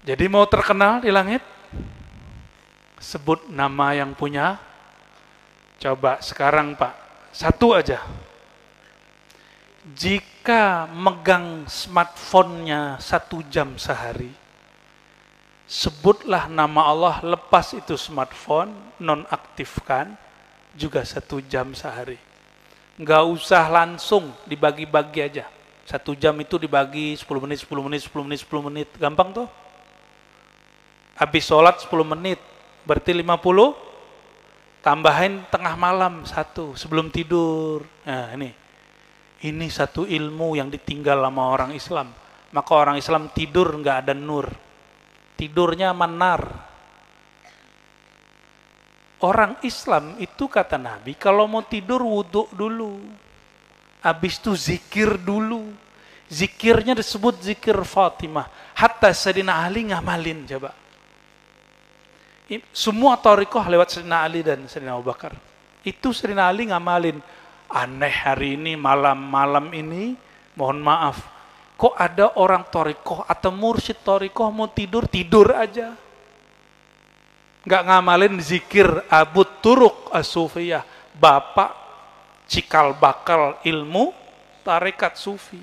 Jadi mau terkenal di langit, sebut nama yang punya. Coba sekarang Pak, satu aja. Jika megang smartphone-nya 1 jam sehari, sebutlah nama Allah, lepas itu smartphone, nonaktifkan, juga 1 jam sehari. Nggak usah langsung dibagi-bagi aja. 1 jam itu dibagi 10 menit, 10 menit, 10 menit, 10 menit. Gampang tuh. Habis sholat 10 menit, berarti 50, tambahin tengah malam 1, sebelum tidur. Nah ini satu ilmu yang ditinggal sama orang Islam. Maka orang Islam tidur nggak ada nur. Tidurnya manar. Orang Islam itu kata Nabi, kalau mau tidur wudhu dulu. Habis itu zikir dulu. Zikirnya disebut zikir Fatimah. Hatta Sayyidina Ali ngamalin, coba. Semua thariqah lewat Sayyidina Ali dan Sayyidina Abu Bakar. Itu Sayyidina Ali ngamalin. Aneh hari ini, malam-malam ini, mohon maaf, kok ada orang thariqah atau mursyid thariqah mau tidur, tidur aja. Nggak ngamalin zikir Abu Turuq As-Sufiyah, bapak cikal bakal ilmu tarekat sufi.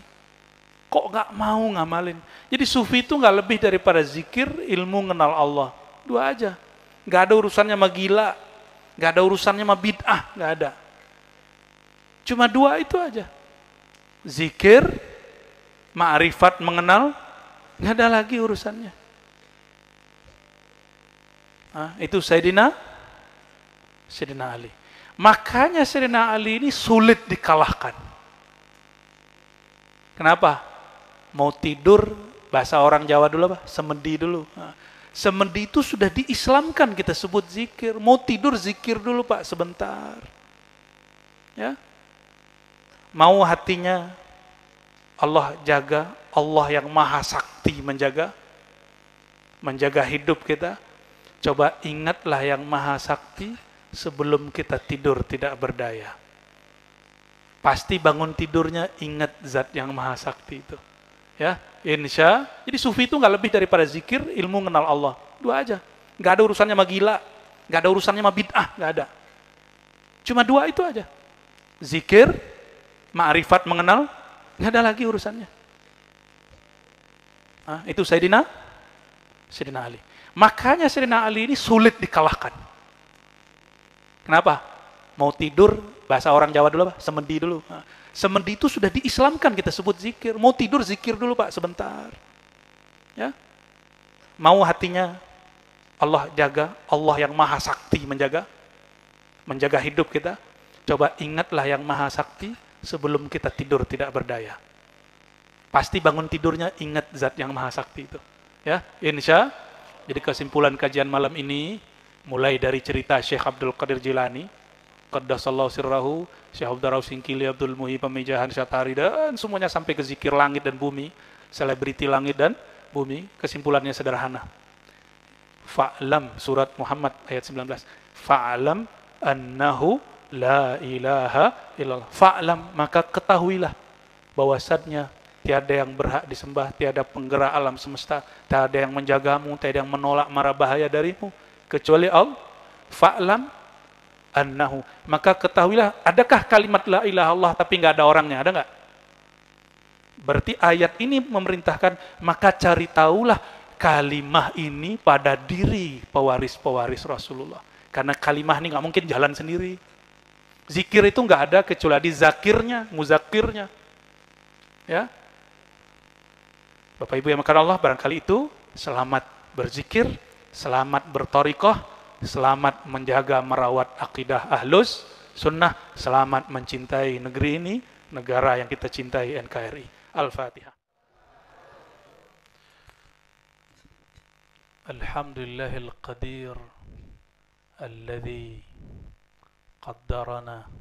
Kok nggak mau ngamalin? Jadi sufi itu nggak lebih daripada zikir, ilmu mengenal Allah. Dua aja. Nggak ada urusannya sama gila, nggak ada urusannya sama bid'ah, nggak ada. Cuma dua itu aja. Zikir, ma'rifat mengenal, nggak ada lagi urusannya. Itu Sayyidina Ali. Makanya Sayyidina Ali ini sulit dikalahkan. Kenapa? Mau tidur, bahasa orang Jawa dulu apa? Semedi dulu. Semedi itu sudah diislamkan, kita sebut zikir. Mau tidur zikir dulu Pak, sebentar. Ya. Mau hatinya Allah jaga, Allah yang maha sakti menjaga hidup kita. Coba ingatlah yang maha sakti sebelum kita tidur tidak berdaya. Pasti bangun tidurnya ingat zat yang maha sakti itu. Ya, insya. Jadi sufi itu nggak lebih daripada zikir, ilmu mengenal Allah. Dua aja. Nggak ada urusannya sama gila, nggak ada urusannya sama bid'ah, nggak ada. Cuma dua itu aja. Zikir, ma'rifat mengenal, nggak ada lagi urusannya. Itu Sayyidina Ali. Makanya Sayyidina Ali ini sulit dikalahkan. Kenapa? Mau tidur, bahasa orang Jawa dulu apa? Semedi dulu. Semedi itu sudah diislamkan, kita sebut zikir. Mau tidur zikir dulu Pak, sebentar. Ya. Mau hatinya Allah jaga, Allah yang maha sakti menjaga hidup kita. Coba ingatlah yang maha sakti sebelum kita tidur tidak berdaya. Pasti bangun tidurnya ingat zat yang maha sakti itu. Ya, insya. Jadi kesimpulan kajian malam ini mulai dari cerita Syekh Abdul Qadir Jilani, Qaddasallahu sirrahu, Syekh Abdul Rauf Singkili, Abdul Muhi Pemijahan Syatari, dan semuanya sampai ke zikir langit dan bumi, selebriti langit dan bumi. Kesimpulannya sederhana. Fa'lam, surat Muhammad ayat 19. Fa'lam annahu la ilaha illallah. Fa'lam, maka ketahuilah bahwasannya tiada yang berhak disembah, tiada penggerak alam semesta, tiada yang menjagamu, tiada yang menolak mara bahaya darimu, kecuali Allah. Fa'lam annahu, maka ketahuilah. Adakah kalimat la ilaha illallah tapi nggak ada orangnya? Ada nggak? Berarti ayat ini memerintahkan, maka cari tahulah kalimah ini pada diri pewaris-pewaris Rasulullah. Karena kalimah ini nggak mungkin jalan sendiri. Zikir itu nggak ada kecuali zakirnya, muzakirnya. Ya, Bapak Ibu yang makan Allah, barangkali itu selamat berzikir, selamat berthariqah, selamat menjaga merawat akidah ahlus sunnah, selamat mencintai negeri ini, negara yang kita cintai, NKRI. Al-Fatihah. Alhamdulillahil qadir alladhi qaddarana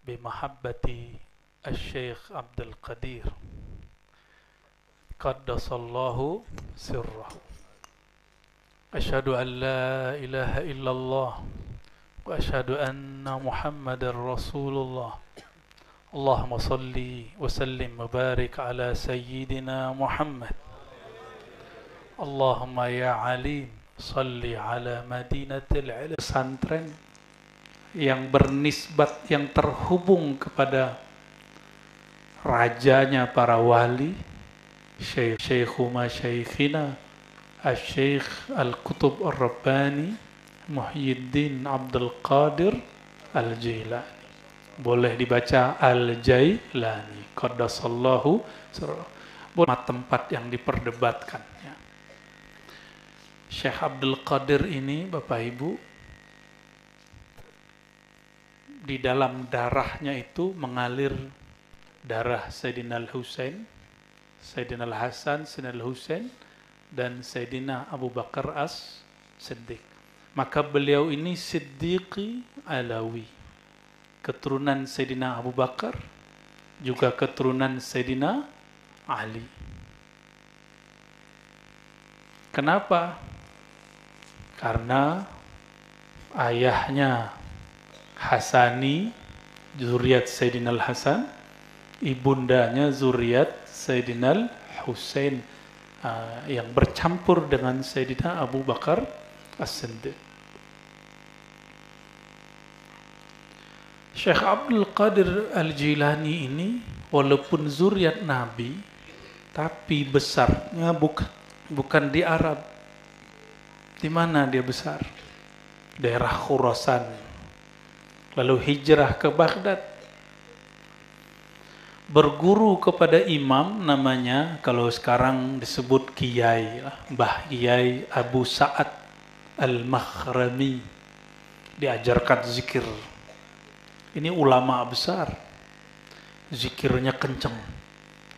bimahabbati al-Syekh Abdul Qadir qaddasallahu sirrahu. Asyhadu an la ilaha illallah wa asyhadu anna Muhammadar Rasulullah. Allahumma salli wa sallim wa barik ala sayyidina Muhammad. Allahumma ya alim salli ala madinatil ilm. Pesantren yang bernisbat, yang terhubung kepada rajanya para wali, Syekhu Masyaikhina Al-Syekh Al-Qutub Ar-Rabbani Muhyiddin Abdul Qadir Al-Jailani. Boleh dibaca Al-Jailani Qaddasallahu tempat yang diperdebatkan ya. Syekh Abdul Qadir ini Bapak Ibu, di dalam darahnya itu mengalir darah Sayyidina Al-Husain, Sayyidina Al-Hasan, Sayyidina Al-Husain, dan Sayyidina Abu Bakar As-Siddiq. Maka beliau ini Siddiqi Alawi, keturunan Sayyidina Abu Bakar, juga keturunan Sayyidina Ali. Kenapa? Karena ayahnya Hasani, zuriat Sayyidina Al-Hasan, ibundanya zuriat Sayyidina Al-Husain, yang bercampur dengan Sayyidina Abu Bakar As-Siddiq. Syekh Abdul Qadir Al-Jilani ini walaupun zuriat Nabi, tapi besarnya bukan di Arab. Di mana dia besar? Daerah Khurasan. Lalu hijrah ke Baghdad. Berguru kepada imam namanya, kalau sekarang disebut Kiai, Mbah Kiai Abu Sa'ad Al-Makhrami. Diajarkan zikir. Ini ulama besar. Zikirnya kencang.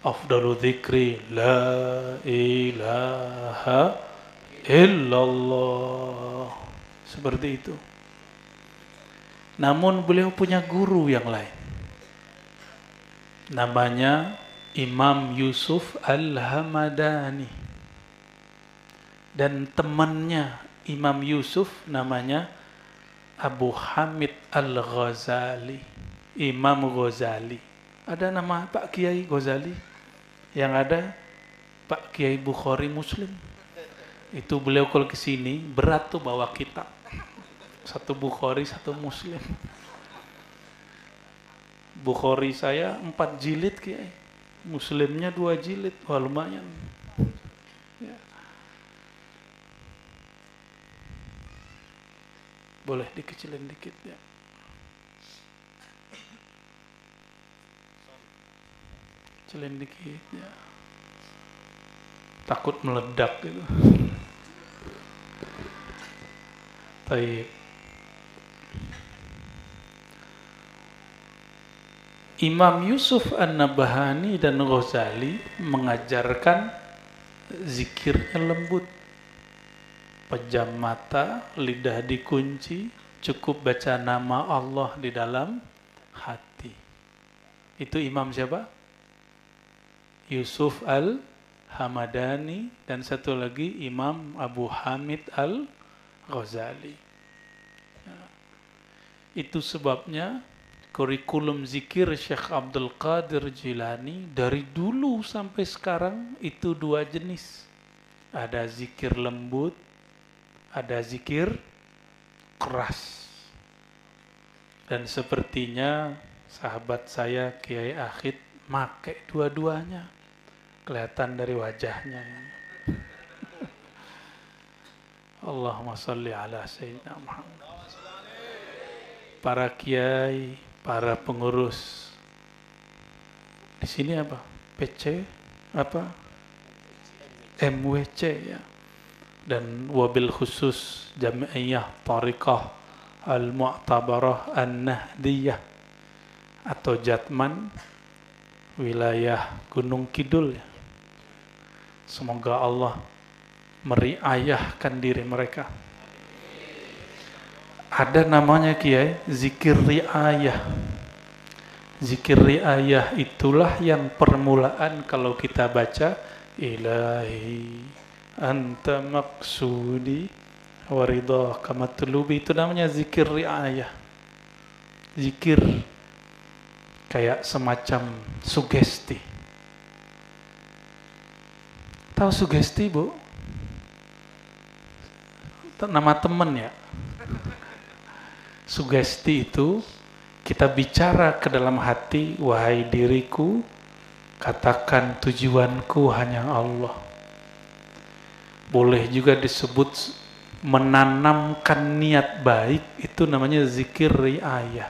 Afdalu dzikri la ilaha illallah. Seperti itu. Namun beliau punya guru yang lain. Namanya Imam Yusuf Al-Hamadani. Dan temannya Imam Yusuf namanya Abu Hamid Al-Ghazali. Imam Ghazali. Ada nama Pak Kiai Ghazali. Yang ada Pak Kiai Bukhari Muslim. Itu beliau kalau ke sini berat tuh bawa kitab. Satu Bukhari, satu Muslim. Bukhari saya 4 jilid Kiai. Muslimnya 2 jilid. Wah lumayan. Ya. Boleh dikecilin dikit ya. Kecilin dikit ya. Takut meledak gitu. Baik. Imam Yusuf An-Nabahani dan Ghazali mengajarkan zikirnya lembut, pejam mata, lidah dikunci, cukup baca nama Allah di dalam hati. Itu Imam siapa? Yusuf Al-Hamadani, dan satu lagi Imam Abu Hamid Al-Ghazali. Itu sebabnya kurikulum zikir Syekh Abdul Qadir Jilani dari dulu sampai sekarang itu 2 jenis. Ada zikir lembut, ada zikir keras. Dan sepertinya sahabat saya Kiai Akhid make dua-duanya. Kelihatan dari wajahnya. Allahumma salli ala Sayyidina Muhammad. Para kiai, para pengurus di sini apa? PC apa? MWC ya. Dan wabil khusus Jami'iyah Tariqah Al-Mu'tabarah An-Nahdiyah atau Jatman wilayah Gunung Kidul ya. Semoga Allah meriayahkan diri mereka. Ada namanya Kiai zikir riayah. Zikir riayah itulah yang permulaan kalau kita baca Ilahi anta maqsudi waridhaka matlubi, itu namanya zikir riayah. Zikir kayak semacam sugesti. Tahu sugesti, Bu? nama temen ya. Sugesti itu kita bicara ke dalam hati, wahai diriku, katakan tujuanku hanya Allah. Boleh juga disebut menanamkan niat baik, itu namanya zikir riayah,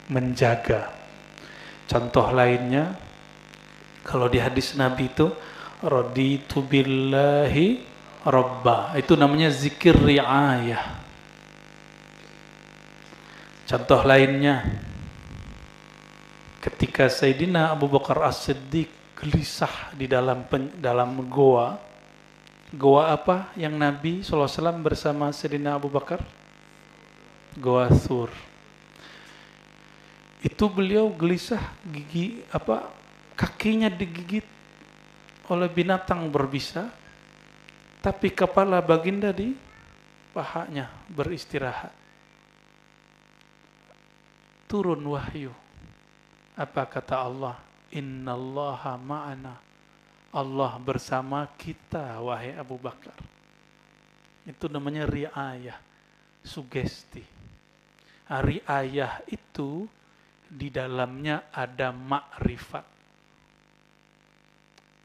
menjaga. Contoh lainnya, kalau di hadis Nabi itu raditu billahi robba, itu namanya zikir riayah. Contoh lainnya, ketika Sayyidina Abu Bakar As-Siddiq gelisah di dalam goa apa yang Nabi SAW bersama Sayyidina Abu Bakar? Goa Thur. Itu beliau gelisah, kakinya digigit oleh binatang berbisa, tapi kepala baginda di pahanya beristirahat. Turun wahyu. Apa kata Allah? Innallaha ma'ana. Allah bersama kita, wahai Abu Bakar. Itu namanya riayah, sugesti. Riayah itu di dalamnya ada makrifat.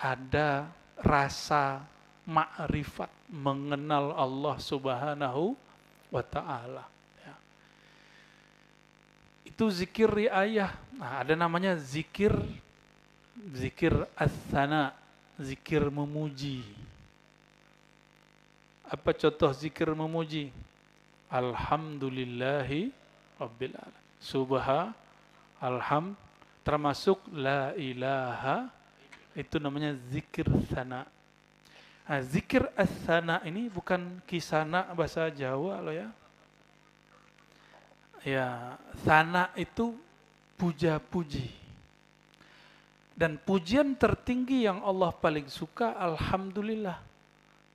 Ada rasa makrifat, mengenal Allah Subhanahu wa ta'ala. Itu zikir riayah. Nah, ada namanya zikir as-sana, zikir memuji. Apa contoh zikir memuji? Alhamdulillahi rabbil alamin. Alham, termasuk la ilaha, itu namanya zikir sana. Nah, zikir as-sana ini bukan kisana bahasa Jawa loh ya. Ya, sana itu puja-puji. Dan pujian tertinggi yang Allah paling suka alhamdulillah.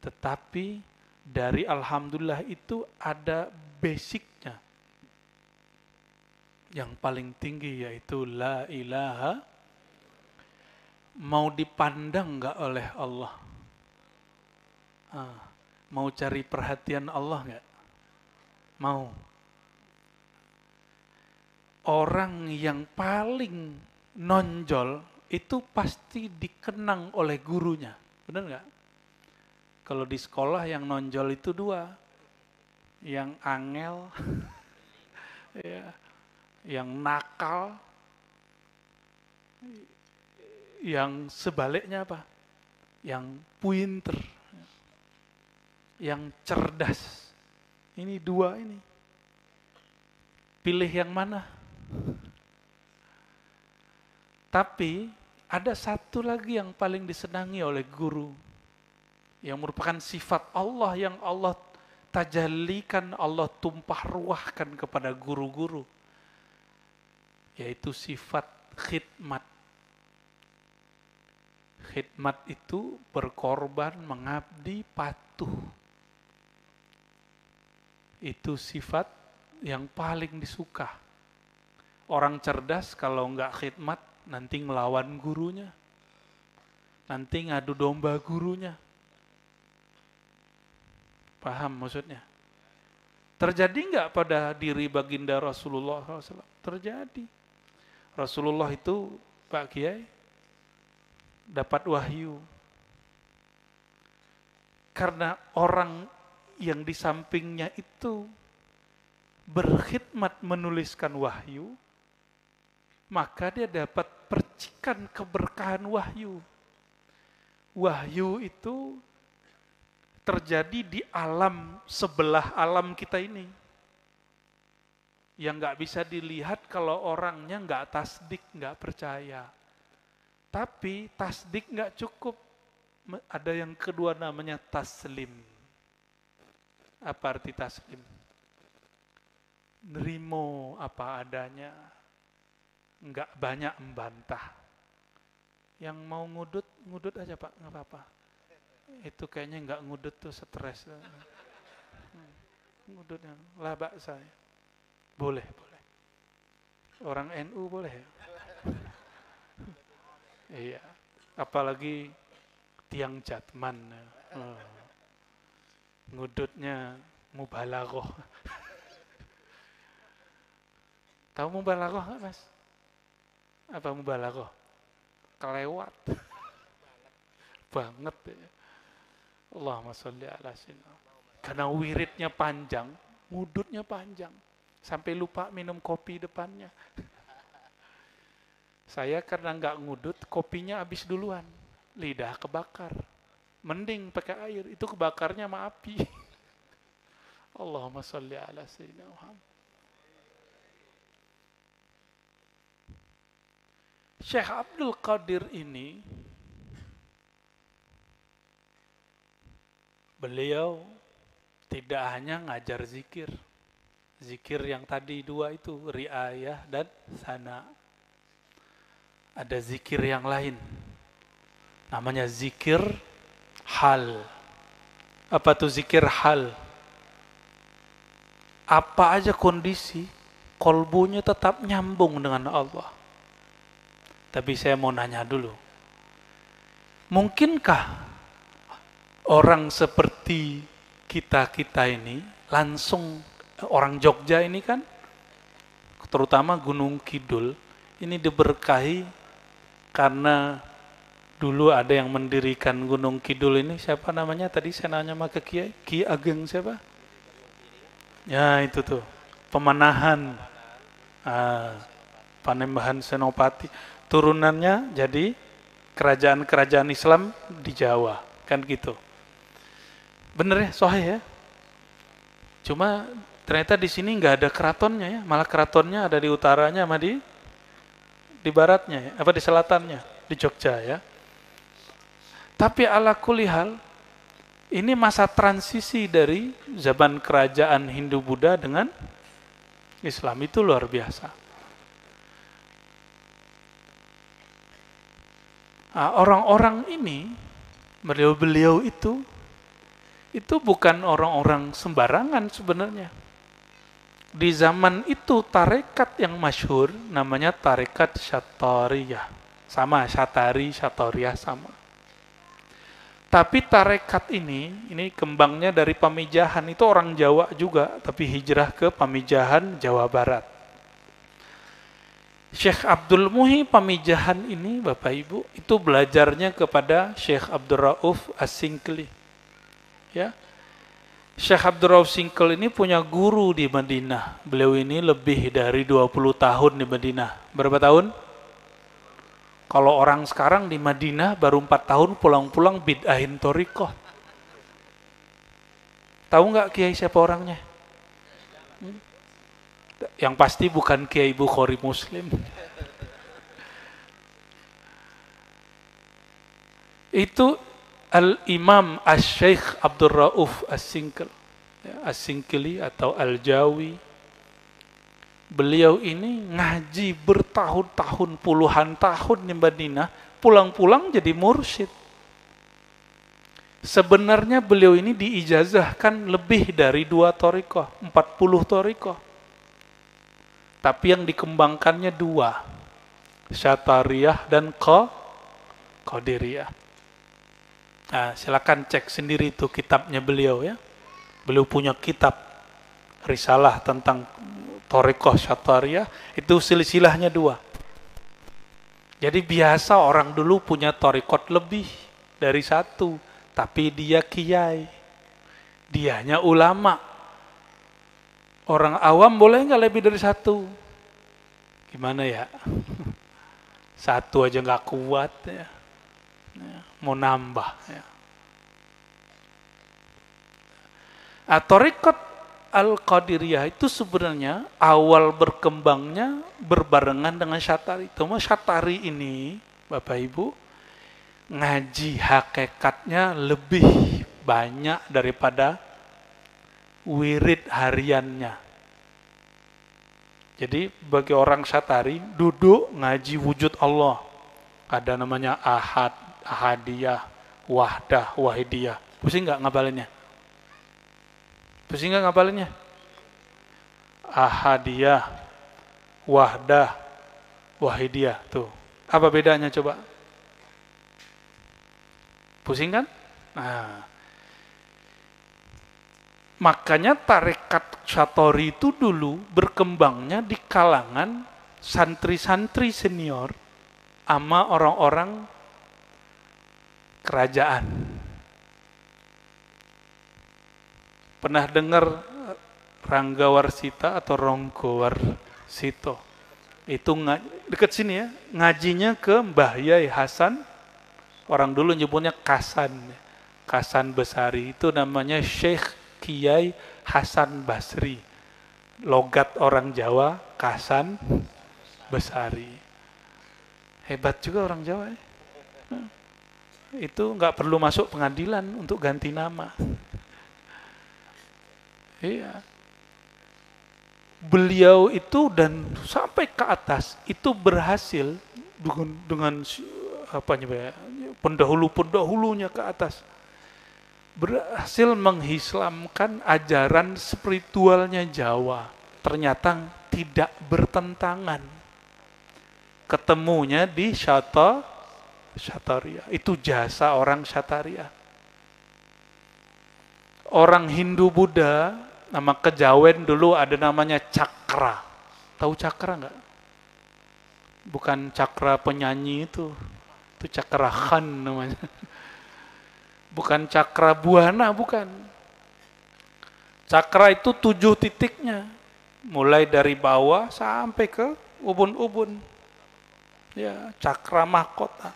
Tetapi dari alhamdulillah itu ada basicnya. Yang paling tinggi yaitu la ilaha. Mau dipandang enggak oleh Allah? Mau cari perhatian Allah enggak? Mau. Orang yang paling nonjol itu pasti dikenang oleh gurunya. Benar nggak? Kalau di sekolah yang nonjol itu dua. Yang angel, ya, yang nakal, yang sebaliknya apa? Yang pinter, yang cerdas. Ini dua ini. Pilih yang mana? Tapi ada satu lagi yang paling disenangi oleh guru, yang merupakan sifat Allah yang Allah tajallikan, Allah tumpah ruahkan kepada guru-guru, yaitu sifat khidmat. Khidmat itu berkorban, mengabdi, patuh. Itu sifat yang paling disuka. Orang cerdas kalau enggak khidmat nanti ngelawan gurunya, nanti ngadu domba gurunya. Paham maksudnya? Terjadi enggak pada diri baginda Rasulullah SAW? Terjadi. Rasulullah itu, Pak Kiai, dapat wahyu. Karena orang yang di sampingnya itu berkhidmat menuliskan wahyu, maka dia dapat percikan keberkahan wahyu. Wahyu itu terjadi di alam sebelah alam kita ini, yang nggak bisa dilihat kalau orangnya nggak tasdik, nggak percaya. Tapi tasdik nggak cukup, ada yang kedua namanya taslim. Apa arti taslim? Nerimo apa adanya, nggak banyak membantah. Yang mau ngudut aja Pak, nggak apa-apa. Itu kayaknya nggak ngudut tuh, stres. Ngudutnya labak saya. Boleh. Orang NU boleh ya? Iya. Apalagi tiang Jatman. ngudutnya mubalaghah. Tahu mubalaghah nggak, Mas? Apa mubalaghah? Kelewat banget ya. Allahumma sholli ala sayyidina. Karena wiridnya panjang, ngudutnya panjang. Sampai lupa minum kopi depannya. Saya karena nggak ngudut, kopinya habis duluan. Lidah kebakar. Mending pakai air, itu kebakarnya sama api. Allahumma sholli ala sayyidina Muhammad. Syekh Abdul Qadir ini, beliau tidak hanya ngajar zikir. Zikir yang tadi dua itu, riayah dan sana. Ada zikir yang lain. Namanya zikir hal. Apa tuh zikir hal? Apa aja kondisi, kolbunya tetap nyambung dengan Allah. Tapi saya mau nanya dulu. Mungkinkah orang seperti kita ini, langsung orang Jogja ini kan, terutama Gunung Kidul, ini diberkahi karena dulu ada yang mendirikan Gunung Kidul ini, siapa namanya tadi saya nanya sama ke Kiai, Ki Ageng siapa? Ya itu tuh, Pemanahan, Panembahan Senopati, turunannya jadi kerajaan-kerajaan Islam di Jawa, kan gitu. Bener ya, sahih ya. Cuma ternyata di sini nggak ada keratonnya ya, malah keratonnya ada di utaranya sama di baratnya ya, apa di selatannya, di Jogja ya. Tapi ala kulli hal, ini masa transisi dari zaman kerajaan Hindu-Buddha dengan Islam, itu luar biasa. Nah, orang-orang ini, beliau-beliau itu bukan orang-orang sembarangan sebenarnya. Di zaman itu tarekat yang masyhur namanya tarekat Syatariyah. Sama, Syatariyah sama. Tapi tarekat ini kembangnya dari Pamijahan, itu orang Jawa juga, tapi hijrah ke Pamijahan, Jawa Barat. Syekh Abdul Muhi Pamijahan ini, Bapak Ibu, itu belajarnya kepada Syekh Abdul Rauf As-Singkli. Ya. Syekh Abdul Rauf Singkil ini punya guru di Madinah. Beliau ini lebih dari 20 tahun di Madinah. Berapa tahun? Kalau orang sekarang di Madinah baru 4 tahun pulang-pulang bid'ahin thoriqah. Tahu nggak Kiai siapa orangnya? Yang pasti bukan Kiai Bukhari Muslim. Itu Al-Imam Asy-Syaikh Abdul Rauf As-Singkil, As-Singkili atau Al-Jawi. Beliau ini ngaji bertahun-tahun, puluhan tahun di Madinah, pulang-pulang jadi mursyid. Sebenarnya beliau ini diijazahkan lebih dari 2 thariqah, 40 thariqah. Tapi yang dikembangkannya 2, Syatariyah dan Qadiriyah. Nah, silakan cek sendiri itu kitabnya beliau ya. Beliau punya kitab risalah tentang thariqah Syatariyah, itu silsilahnya 2. Jadi biasa orang dulu punya thariqat lebih dari 1, tapi dia kiai. Dianya ulama. Orang awam boleh nggak lebih dari 1? Gimana ya? 1 aja nggak kuat ya. Mau nambah ya. Thariqat Al-Qadiriyah itu sebenarnya awal berkembangnya berbarengan dengan Syatari. Cuma Syatari ini, Bapak Ibu, ngaji hakikatnya lebih banyak daripada wirid hariannya. Jadi bagi orang Syatari, duduk ngaji wujud Allah. Ada namanya Ahad, Ahadiyah, Wahdah, Wahidiyah. Pusing nggak ngabalinnya? Pusing nggak ngabalinnya? Ahadiyah, Wahdah, Wahidiyah. Tuh, apa bedanya coba? Pusing kan? Nah, Makanya tarekat Satori itu dulu berkembangnya di kalangan santri-santri senior sama orang-orang kerajaan. Pernah dengar Ranggawarsita atau Ronggowarsito? Itu dekat sini ya, ngajinya ke Mbah Yai Hasan, orang dulu nyebutnya Kasan. Kasan Besari, itu namanya Syekh Kiai Hasan Basri. Logat orang Jawa, Kasan Besari. Hebat juga orang Jawa ya. Itu nggak perlu masuk pengadilan untuk ganti nama. Iya. Beliau itu dan sampai ke atas itu berhasil dengan pendahulu-pendahulunya ke atas. Berhasil menghislamkan ajaran spiritualnya Jawa. Ternyata tidak bertentangan. Ketemunya di Shataria. Itu jasa orang Shataria. Orang Hindu Buddha, nama kejawen dulu ada namanya Cakra. Tahu Cakra nggak? Bukan Cakra penyanyi itu Cakra Khan namanya. Bukan Cakra Buana, bukan. Cakra itu 7 titiknya. Mulai dari bawah sampai ke ubun-ubun. Ya, Cakra Mahkota.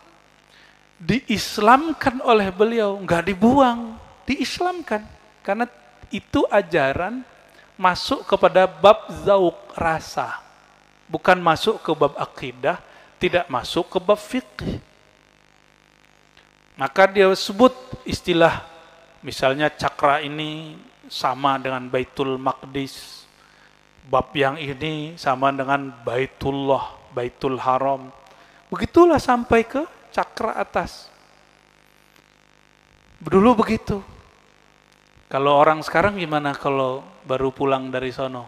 Diislamkan oleh beliau, nggak dibuang, diislamkan. Karena itu ajaran masuk kepada bab zauk rasa. Bukan masuk ke bab akidah, tidak masuk ke bab fiqh. Maka dia sebut istilah, misalnya cakra ini sama dengan Baitul Maqdis, bab yang ini sama dengan Baitullah, Baitul Haram. Begitulah sampai ke cakra atas. Dulu begitu. Kalau orang sekarang gimana kalau baru pulang dari sono?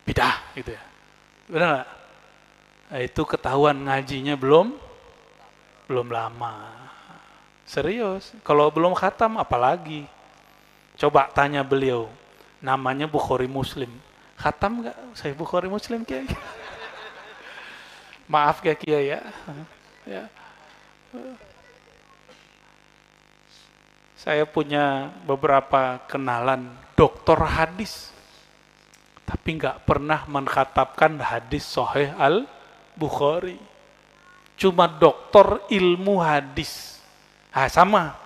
Bidah gitu ya. Benar nggak? Nah, itu ketahuan ngajinya belum lama. Serius, kalau belum khatam apalagi. Coba tanya beliau, namanya Bukhari Muslim. Khatam nggak? Saya Bukhari Muslim Kiai. Maaf ya Kiai ya. Ya. Saya punya beberapa kenalan doktor hadis, tapi nggak pernah mengkhatamkan hadis Sahih Al-Bukhari. Cuma doktor ilmu hadis. Ah, sama.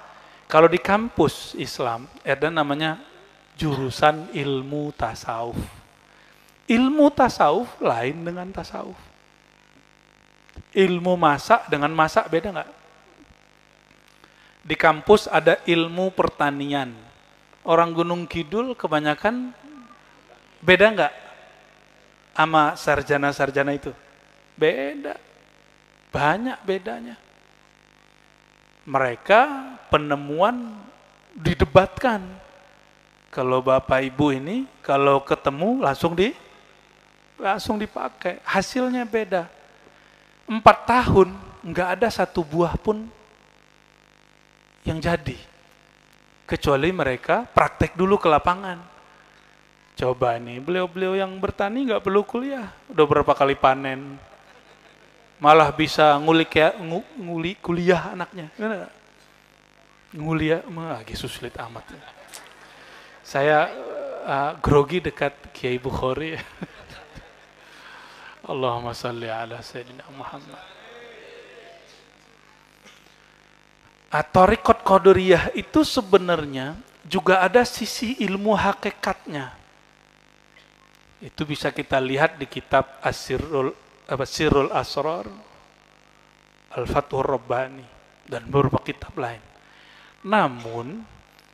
Kalau di kampus Islam ada namanya jurusan ilmu tasawuf. Ilmu tasawuf lain dengan tasawuf. Ilmu masak dengan masak beda nggak? Di kampus ada ilmu pertanian. Orang Gunung Kidul kebanyakan beda nggak sama sarjana-sarjana itu? Beda. Banyak bedanya. Mereka penemuan didebatkan. Kalau Bapak Ibu ini kalau ketemu langsung dipakai. Hasilnya beda. 4 tahun nggak ada satu buah pun yang jadi. Kecuali mereka praktek dulu ke lapangan. Coba nih, beliau-beliau yang bertani nggak perlu kuliah. Udah berapa kali panen. Malah bisa ngulik kuliah anaknya. Nguliah, lagi sulit amat. Saya grogi dekat Kiai Bukhari. Allahumma salli ala Sayyidina Muhammad. Thariqat Qadiriyah itu sebenarnya juga ada sisi ilmu hakikatnya. Itu bisa kita lihat di kitab Sirrul Asrar, Al-Fathur Rabbani, dan beberapa kitab lain. Namun,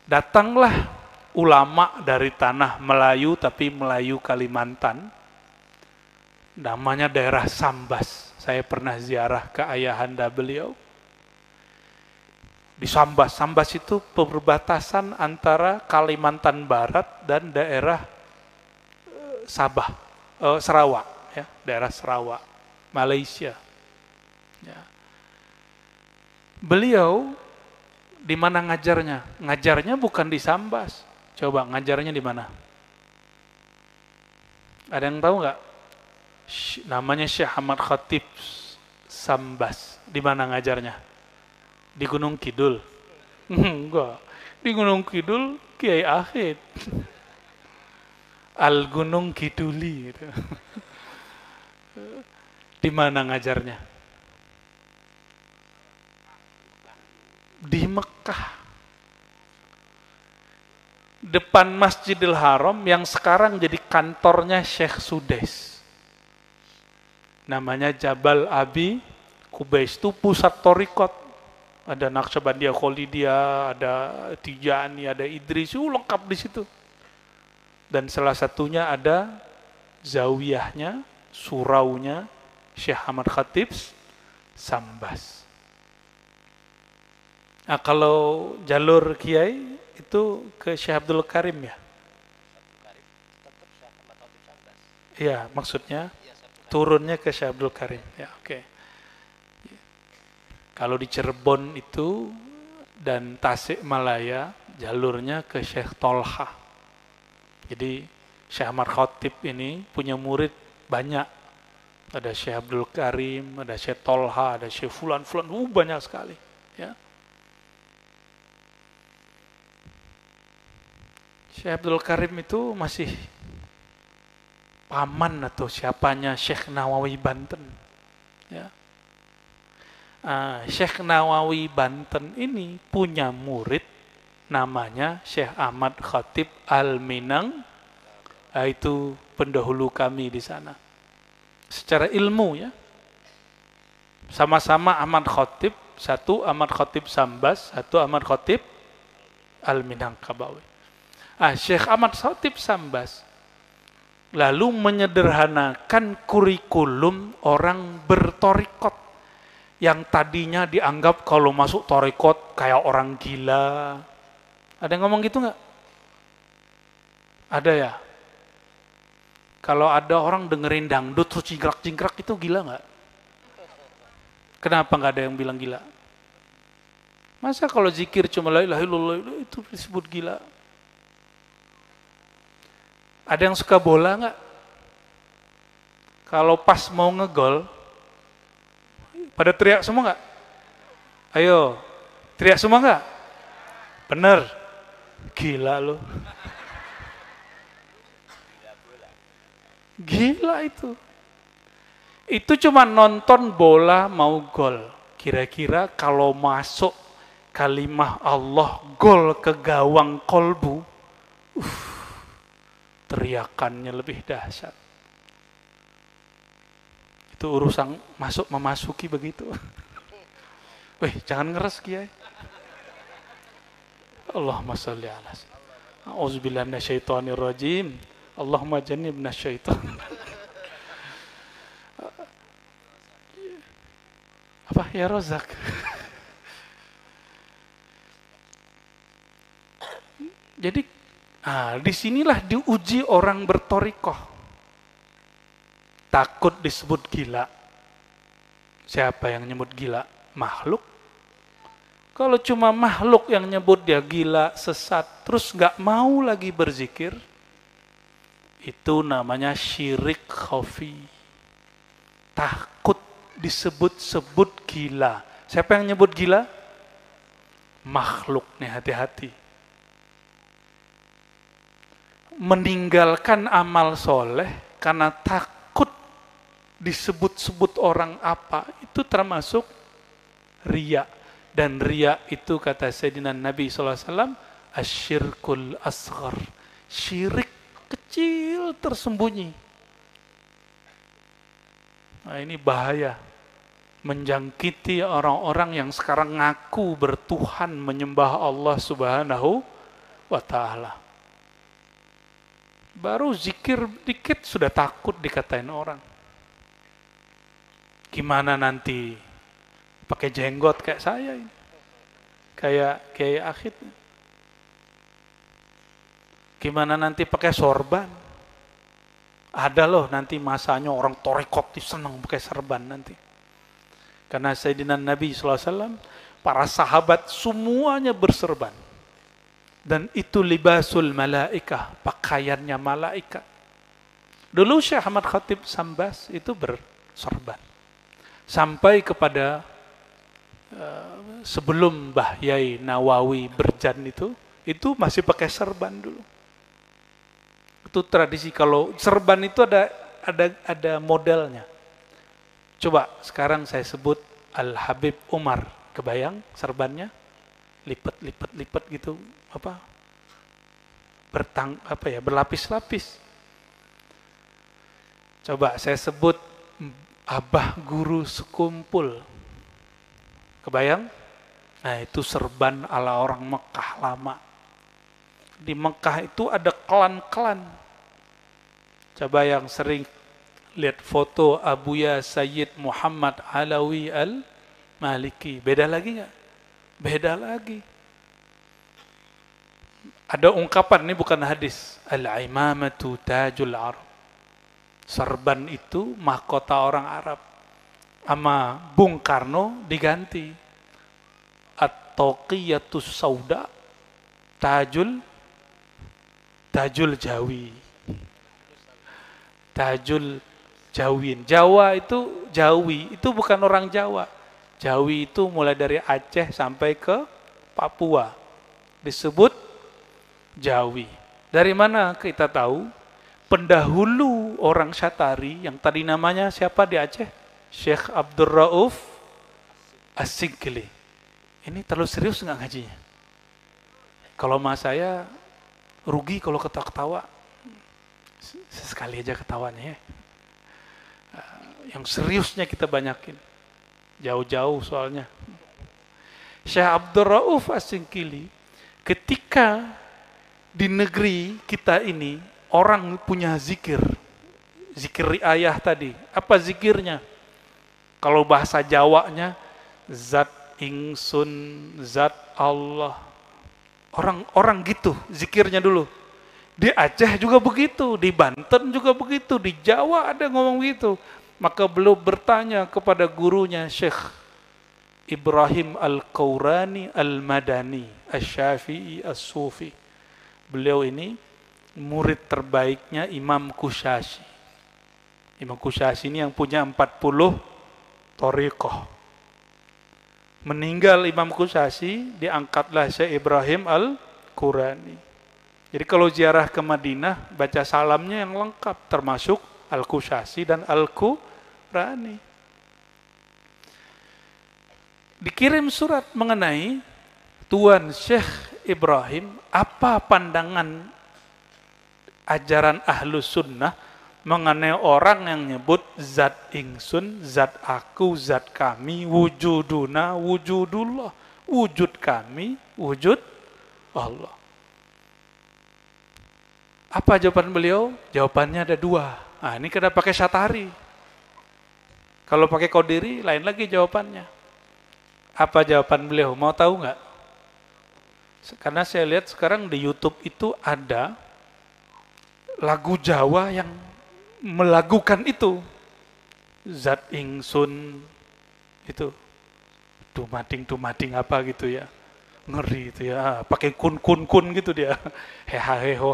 datanglah ulama dari tanah Melayu, tapi Melayu Kalimantan, namanya daerah Sambas. Saya pernah ziarah ke ayahanda beliau. Di Sambas. Sambas itu perbatasan antara Kalimantan Barat dan daerah Sarawak. Ya, daerah Sarawak, Malaysia. Ya. Beliau di mana ngajarnya? Ngajarnya bukan di Sambas, Coba ngajarnya di mana? Ada yang tahu nggak? Namanya Syekh Ahmad Khatib Sambas. Di mana ngajarnya? Di Gunung Kidul? Enggak. Di Gunung Kidul Kiai Akhid. Al Gunung Kiduli. Gitu. Di mana ngajarnya? Di Mekah. Depan Masjidil Haram yang sekarang jadi kantornya Syekh Sudais. Namanya Jabal Abi Kubais. Itu pusat torikot. Ada Naqsyabandiyah Kholidiyah, ada Tijani, ada Idris, lengkap di situ. Dan salah satunya ada zawiyahnya, suraunya Syekh Ahmad Khatib Sambas. Nah, kalau jalur kiai itu ke Syekh Abdul Karim ya? Iya, maksudnya turunnya ke Syekh Abdul Karim. Ya, oke. Kalau di Cirebon itu dan Tasikmalaya jalurnya ke Syekh Tolha. Jadi Syekh Ahmad Khatib ini punya murid banyak. Ada Syekh Abdul Karim, ada Syekh Tolha, ada Syekh Fulan, banyak sekali. Ya. Syekh Abdul Karim itu masih paman atau siapanya Syekh Nawawi Banten. Ya. Syekh Nawawi Banten ini punya murid namanya Syekh Ahmad Khatib Al-Minang. Itu pendahulu kami di sana. Secara ilmu ya. Sama-sama Ahmad Khatib, satu Ahmad Khatib Sambas, satu Ahmad Khatib Al-Minangkabawi. Syekh Ahmad Khatib Sambas lalu menyederhanakan kurikulum orang bertorikot yang tadinya dianggap kalau masuk torikot kayak orang gila. Ada yang ngomong gitu nggak? Ada ya? Kalau ada orang dengerin dangdut terus cingkrak-cingkrak itu gila nggak? Kenapa nggak ada yang bilang gila? Masa kalau zikir cuma la ilaha illallah itu disebut gila? Ada yang suka bola nggak? Kalau pas mau ngegol, pada teriak semua nggak? Ayo, teriak semua nggak? Bener, gila lo. Gila itu. Itu cuma nonton bola mau gol. Kira-kira kalau masuk kalimah Allah gol ke gawang kolbu, teriakannya lebih dahsyat. Itu urusan masuk memasuki begitu. Weh, jangan ngeres Kiai. Allahumma sholli ala sayyidina. A'udzubillahi minasyaitonir rajim. Allahumma jannibna syaitan. Apa ya Rozak? Jadi disinilah diuji orang bertorikoh. Takut disebut gila. Siapa yang nyebut gila? Makhluk. Kalau cuma makhluk yang nyebut dia gila, sesat, terus nggak mau lagi berzikir, itu namanya syirik khafi. Takut disebut-sebut gila. Siapa yang nyebut gila? Makhluk nih, hati-hati. Meninggalkan amal soleh karena takut disebut-sebut orang apa, itu termasuk riya. Dan riya itu kata Sayyidina Nabi SAW, asyirkul asghar, syirik kecil tersembunyi. Nah, ini bahaya, menjangkiti orang-orang yang sekarang ngaku bertuhan, menyembah Allah Subhanahu wa Ta'ala. Baru zikir dikit sudah takut dikatain orang. Gimana nanti pakai jenggot kayak saya ini, kayak Akhid. Gimana nanti pakai sorban? Ada loh nanti masanya orang torikot senang pakai sorban nanti. Karena Sayyidina Nabi SAW, para sahabat semuanya berserban. Dan itu libasul malaikah, pakaiannya malaikat. Dulu Syekh Ahmad Khatib Sambas itu bersorban. Sampai kepada sebelum Mbah Yai Nawawi Berjan itu masih pakai serban dulu. Itu tradisi. Kalau serban itu ada modelnya. Coba sekarang saya sebut Al Habib Umar, kebayang serbannya? Lipat gitu, berlapis-lapis. Coba saya sebut Abah Guru Sekumpul, kebayang? Nah, itu serban ala orang Mekah lama. Di Mekah itu ada klan-klan. Coba yang sering lihat foto Abuya Sayyid Muhammad Alawi Al-Maliki, beda lagi nggak? Beda lagi. Ada ungkapan, ini bukan hadis, al-imamatu tajul Arab. Serban itu mahkota orang Arab. Sama Bung Karno diganti at-taqiyyatus sauda tajul Jawi. Tajul Jawin. Jawa itu Jawi, itu bukan orang Jawa. Jawi itu mulai dari Aceh sampai ke Papua. Disebut Jawi. Dari mana kita tahu? Pendahulu orang Syatari, yang tadi namanya siapa di Aceh? Syekh Abdul Rauf As-Sigli. Ini terlalu serius nggak ngajinya? Kalau mas saya, rugi kalau ketawa-ketawa. Sekali aja ketawanya ya. Yang seriusnya kita banyakin. Jauh-jauh soalnya. Syekh Abdul Rauf As-Sigli, ketika di negeri kita ini orang punya zikir riayah tadi. Apa zikirnya? Kalau bahasa Jawanya, zat ingsun, zat Allah. Orang gitu zikirnya dulu. Di Aceh juga begitu, di Banten juga begitu, di Jawa ada ngomong gitu. Maka beliau bertanya kepada gurunya Syekh Ibrahim Al-Qawrani Al-Madani Asy-Syafi'i As-Sufi. Beliau ini murid terbaiknya Imam Kusyasy. Imam Kusyasy ini yang punya 40 thariqah. Meninggal Imam Kusyasy, diangkatlah Syekh Ibrahim Al-Qurani. Jadi kalau ziarah ke Madinah, baca salamnya yang lengkap, termasuk Al-Kusyasy dan Al-Qurani. Dikirim surat mengenai Tuan Syekh Ibrahim, apa pandangan ajaran Ahlus Sunnah mengenai orang yang nyebut zat ingsun, zat aku, zat kami, wujuduna, wujudullah, wujud kami, wujud Allah. Apa jawaban beliau? Jawabannya ada 2. Nah, ini kena pakai Syatari. Kalau pakai Qadiri, lain lagi jawabannya. Apa jawaban beliau? Mau tahu nggak? Karena saya lihat sekarang di YouTube itu ada lagu Jawa yang melagukan itu. Zat ingsun itu. Tumading apa gitu ya. Ngeri itu ya, pakai kun gitu dia. Hehaheho.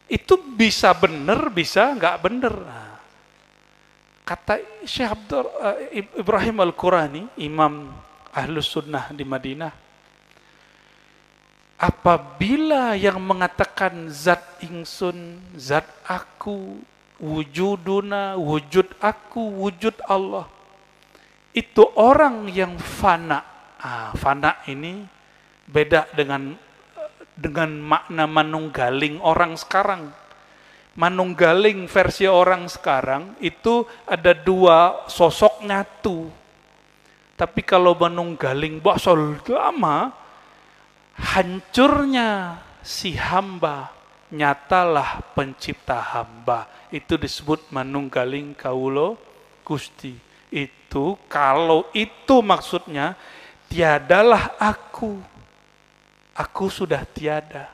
Itu bisa benar, bisa nggak benar. Nah, kata Syekh Ibrahim Al-Qurani, Imam Ahlus Sunnah di Madinah, apabila yang mengatakan zat ingsun, zat aku, wujuduna, wujud aku, wujud Allah, itu orang yang fana. Fana ini beda dengan makna manunggaling orang sekarang. Manunggaling versi orang sekarang itu ada 2 sosok nyatu. Tapi kalau manunggaling bahasa lama, hancurnya si hamba, nyatalah pencipta hamba. Itu disebut manunggaling kaulo Gusti. Itu kalau itu maksudnya, tiadalah aku sudah tiada.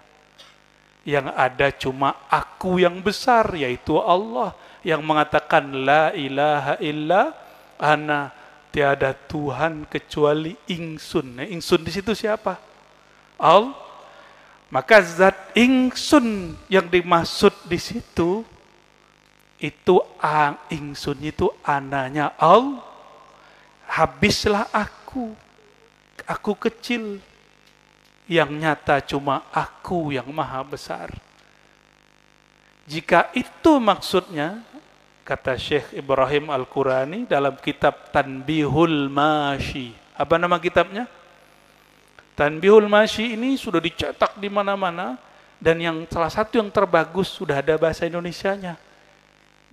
Yang ada cuma aku yang besar, yaitu Allah, yang mengatakan la ilaha illa ana, tiada Tuhan kecuali ingsun. Nah, ingsun di situ siapa? Allah. Maka zat ingsun yang dimaksud di situ itu ingsun itu ananya Allah. Habislah aku kecil, yang nyata cuma aku yang maha besar. Jika itu maksudnya, kata Syekh Ibrahim Al-Qurani dalam kitab Tanbihul Masyi. Apa nama kitabnya? Tanbihul Masyi ini sudah dicetak di mana-mana, dan yang salah satu yang terbagus sudah ada bahasa Indonesianya.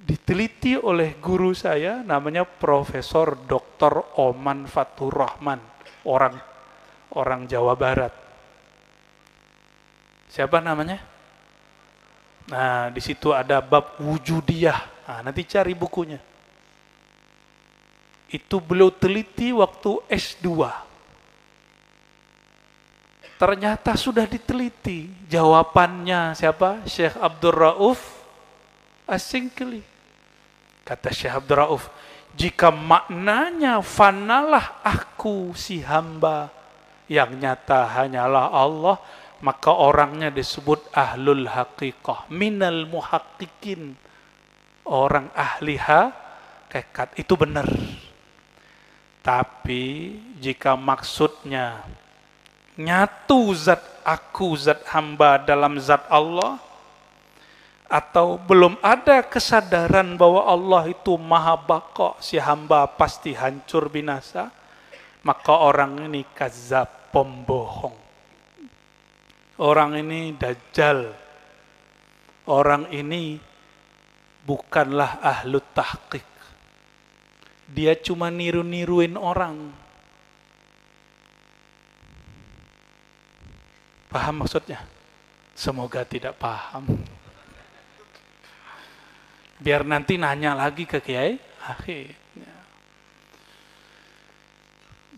Diteliti oleh guru saya namanya Profesor Dr. Oman Fathur Rahman, orang Jawa Barat. Siapa namanya? Nah, di situ ada bab wujudiyah. Nah, nanti cari bukunya. Itu beliau teliti waktu S2. Ternyata sudah diteliti. Jawabannya siapa? Syekh Abdul Rauf As-Singkili. Kata Syekh Abdul Rauf, jika maknanya fanalah aku si hamba, yang nyata hanyalah Allah, maka orangnya disebut ahlul haqiqah, minal muhaqqiqin, orang ahli hakikat. Itu benar. Tapi jika maksudnya nyatu zat aku, zat hamba dalam zat Allah, atau belum ada kesadaran bahwa Allah itu maha baqa, si hamba pasti hancur binasa, maka orang ini kadzab, pembohong. Orang ini dajjal. Orang ini bukanlah ahlu tahqiq. Dia cuma niru-niruin orang. Paham maksudnya? Semoga tidak paham. Biar nanti nanya lagi ke Kiai akhirnya.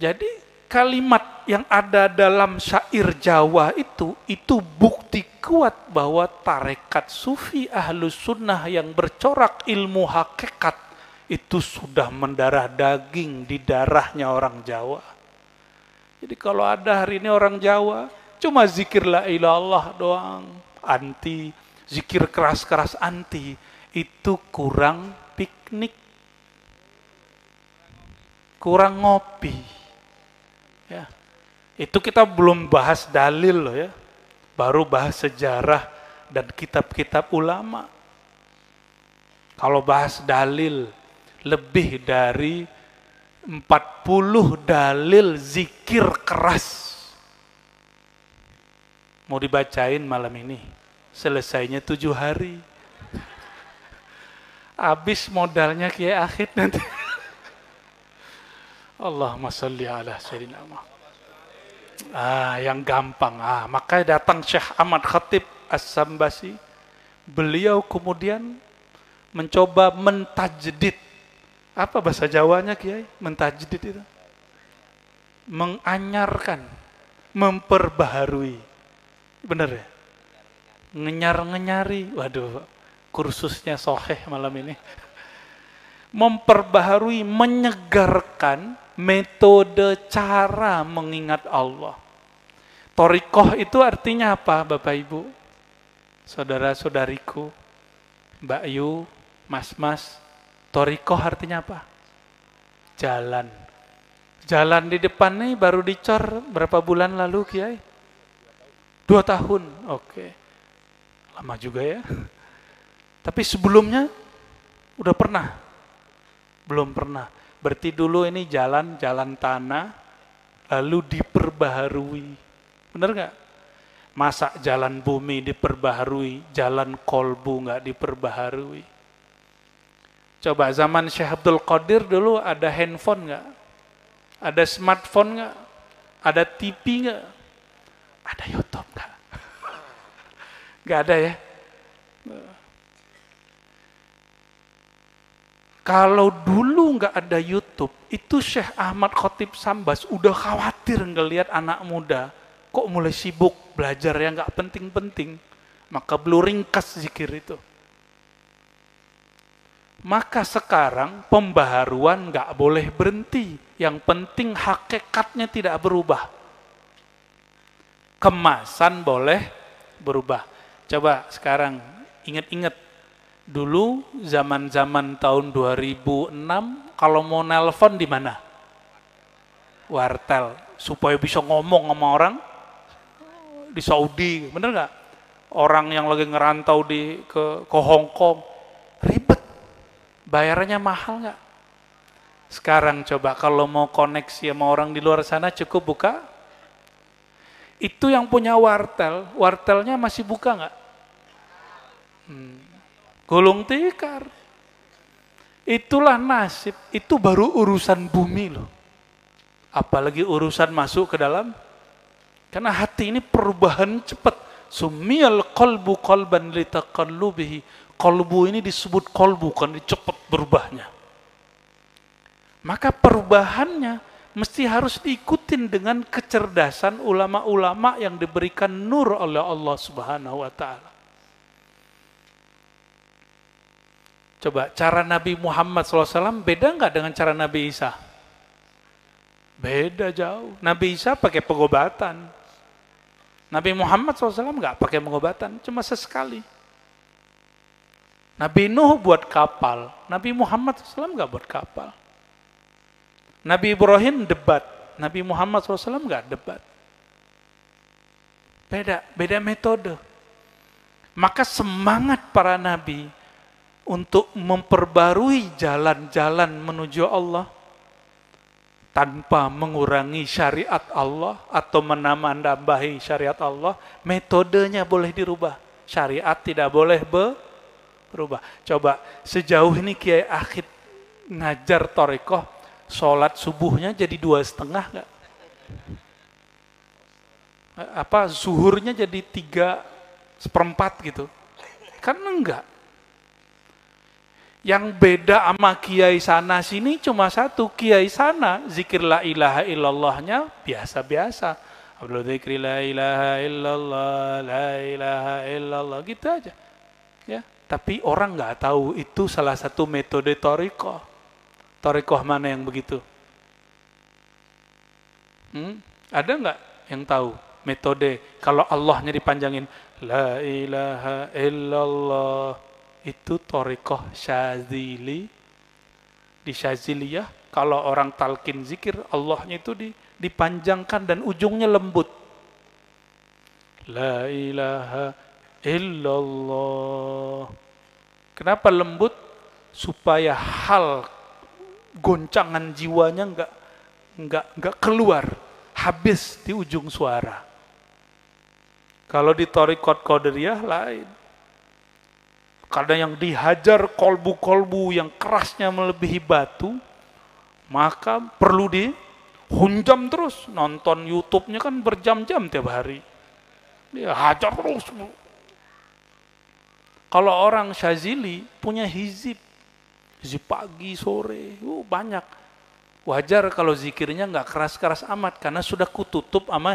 Jadi kalimat yang ada dalam syair Jawa itu bukti kuat bahwa tarekat sufi ahlus sunnah yang bercorak ilmu hakikat itu sudah mendarah daging di darahnya orang Jawa. Jadi kalau ada hari ini orang Jawa cuma zikir la ilaha illallah doang, anti, zikir keras-keras anti, itu kurang piknik, kurang ngopi. Ya, itu kita belum bahas dalil loh ya, baru bahas sejarah dan kitab-kitab ulama. Kalau bahas dalil, lebih dari 40 dalil zikir keras mau dibacain malam ini, selesainya 7 hari. Habis modalnya Kiai Akhid nanti. Allahumma sholli ala sayyidina Muhammad. Yang gampang. Maka datang Syekh Ahmad Khatib As-Sambasi. Beliau kemudian mencoba mentajdid. Apa bahasa Jawanya Kiai? Mentajdid itu menganyarkan, memperbaharui. Benar ya? Ngenyar-ngenyari. Waduh, kursusnya soheh malam ini. Memperbaharui, menyegarkan metode cara mengingat Allah. Thariqah itu artinya apa Bapak Ibu? Saudara-saudariku, Mbak Yu, Mas-mas, thariqah artinya apa? Jalan. Jalan di depan nih baru dicor berapa bulan lalu Kiai? 2 tahun, oke. Lama juga ya. Tapi sebelumnya udah pernah? Belum pernah. Berarti dulu ini jalan tanah, lalu diperbaharui. Benar nggak? Masa jalan bumi diperbaharui, jalan kolbu nggak diperbaharui? Coba zaman Syekh Abdul Qadir dulu ada handphone nggak? Ada smartphone nggak? Ada TV nggak? Ada YouTube nggak? Nggak ada ya? Kalau dulu nggak ada YouTube, itu Syekh Ahmad Khatib Sambas udah khawatir ngelihat anak muda kok mulai sibuk belajar yang nggak penting-penting, maka beliau ringkas zikir itu. Maka sekarang pembaharuan nggak boleh berhenti, yang penting hakikatnya tidak berubah. Kemasan boleh berubah. Coba sekarang ingat-ingat dulu zaman-zaman tahun 2006 kalau mau nelpon di mana? Wartel, supaya bisa ngomong sama orang di Saudi, bener nggak? Orang yang lagi ngerantau ke Hong Kong, ribet, bayarannya mahal nggak? Sekarang coba kalau mau koneksi sama orang di luar sana cukup buka. Itu yang punya wartel, wartelnya masih buka nggak? Gulung tikar. Itulah nasib, itu baru urusan bumi loh. Apalagi urusan masuk ke dalam. Karena hati ini perubahan cepat. Sumiyal qalbu qalban litaqallubihi. Qalbu ini disebut qalbu karena cepat berubahnya. Maka perubahannya mesti harus diikutin dengan kecerdasan ulama-ulama yang diberikan nur oleh Allah Subhanahu wa taala. Coba cara Nabi Muhammad SAW beda nggak dengan cara Nabi Isa? Beda jauh. Nabi Isa pakai pengobatan. Nabi Muhammad SAW nggak pakai pengobatan, cuma sesekali. Nabi Nuh buat kapal, Nabi Muhammad SAW nggak buat kapal. Nabi Ibrahim debat, Nabi Muhammad SAW nggak debat. Beda metode. Maka semangat para nabi untuk memperbarui jalan-jalan menuju Allah tanpa mengurangi syariat Allah atau menambah-nambahi syariat Allah, metodenya boleh dirubah. Syariat tidak boleh berubah. Coba sejauh ini Kiai Akhid ngajar thariqah, sholat subuhnya jadi 2,5 nggak? Apa zuhurnya jadi 3/4 gitu? Kan enggak. Yang beda sama kiai sana sini cuma satu, kiai sana zikir la ilaha illallahnya biasa-biasa. Abdul zikri la ilaha illallah, la ilaha illallah gitu aja. Ya, tapi orang nggak tahu itu salah satu metode thariqah. Thariqah mana yang begitu? Ada nggak yang tahu metode kalau Allahnya dipanjangin la ilaha illallah? Itu thariqah Syadzili. Di Syadziliyah kalau orang talqin zikir Allahnya itu dipanjangkan dan ujungnya lembut. La ilaha illallah. Kenapa lembut? Supaya hal goncangan jiwanya enggak keluar, habis di ujung suara. Kalau di thariqat Qadiriyah lain. Kadang yang dihajar kolbu-kolbu yang kerasnya melebihi batu, maka perlu dihunjam terus. Nonton YouTube-nya kan berjam-jam tiap hari. Dia hajar terus. Kalau orang Syazili punya hizib pagi, sore, banyak. Wajar kalau zikirnya nggak keras-keras amat, karena sudah kututup sama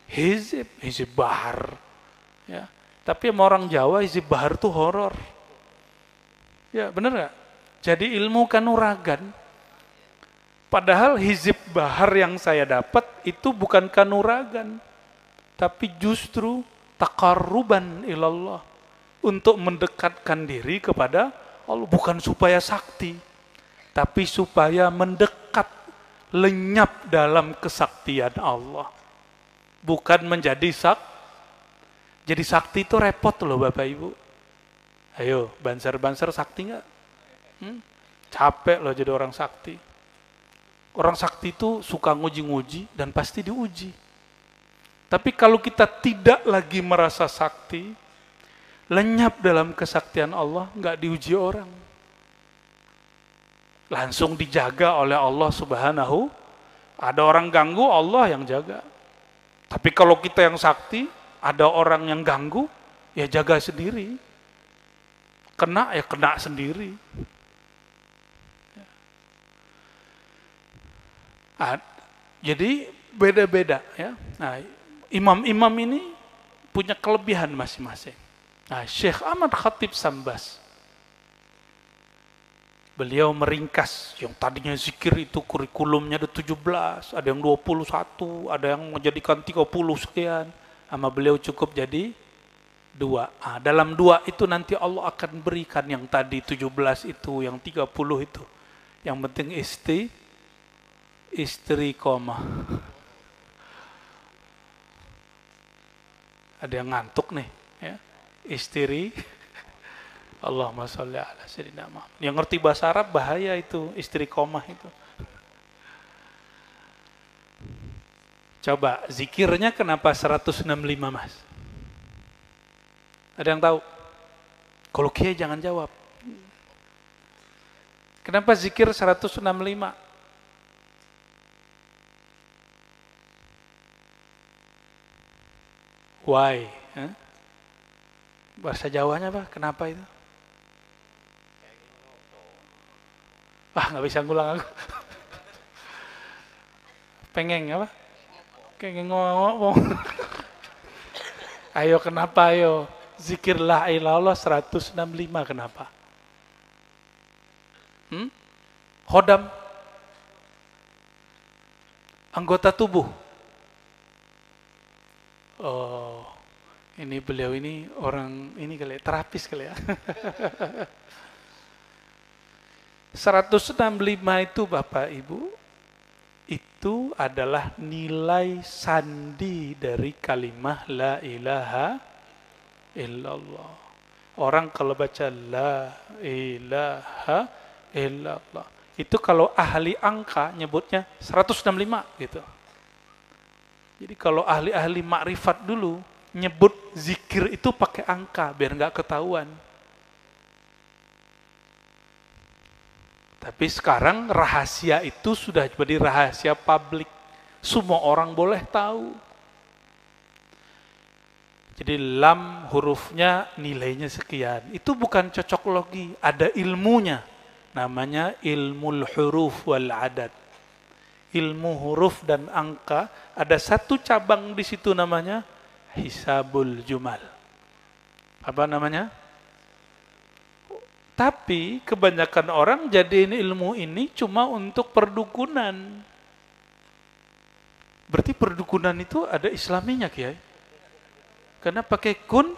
hizib bahar. Ya. Tapi sama orang Jawa hizib bahar tuh horor. Ya bener nggak? Jadi ilmu kanuragan. Padahal hizib bahar yang saya dapat itu bukan kanuragan, tapi justru taqarruban ilallah, untuk mendekatkan diri kepada Allah, bukan supaya sakti, tapi supaya mendekat, lenyap dalam kesaktian Allah, bukan menjadi sakti. Jadi sakti itu repot loh Bapak Ibu. Ayo, banser-banser sakti nggak? Capek loh jadi orang sakti. Orang sakti itu suka nguji-nguji dan pasti diuji. Tapi kalau kita tidak lagi merasa sakti, lenyap dalam kesaktian Allah, nggak diuji orang. Langsung dijaga oleh Allah Subhanahu. Ada orang ganggu, Allah yang jaga. Tapi kalau kita yang sakti, ada orang yang ganggu, ya jaga sendiri. Kena ya kena sendiri. Jadi beda-beda ya. Nah, imam-imam ini punya kelebihan masing-masing. Nah, Syekh Ahmad Khatib Sambas Beliau meringkas yang tadinya zikir itu kurikulumnya ada 17, ada yang 21, ada yang menjadikan 30 sekian. Sama beliau cukup jadi 2. Dalam 2 itu nanti Allah akan berikan yang tadi 17 itu, yang 30 itu. Yang penting istri koma. Ada yang ngantuk nih, ya. Istri Allahumma sholli ala sayyidina Muhammad. Yang ngerti bahasa Arab bahaya itu, istri komah itu. Coba zikirnya kenapa 165, Mas? Ada yang tahu? Kalau kiai jangan jawab. Kenapa zikir 165? Why? Bahasa Jawanya apa? Kenapa itu? Nggak bisa ngulang aku. Pengen apa? Pengen ngomong. Ayo kenapa ayo? Zikir la ilaha illallah 165 kenapa? Khodam. Anggota tubuh. Oh, ini beliau ini orang ini kali ya, terapis kali ya. 165 itu Bapak Ibu, itu adalah nilai sandi dari kalimah la ilaha illallah. Orang kalau baca la ilaha illallah, itu kalau ahli angka nyebutnya 165 gitu. Jadi kalau ahli-ahli makrifat dulu nyebut zikir itu pakai angka biar nggak ketahuan. Tapi sekarang rahasia itu sudah jadi rahasia publik. Semua orang boleh tahu. Jadi lam hurufnya nilainya sekian. Itu bukan cocok logi, ada ilmunya. Namanya ilmul huruf wal adad. Ilmu huruf dan angka, ada satu cabang di situ namanya hisabul jumal. Apa namanya? Tapi kebanyakan orang jadiin ilmu ini cuma untuk perdukunan. Berarti perdukunan itu ada islaminya, Kiai. Karena pakai kun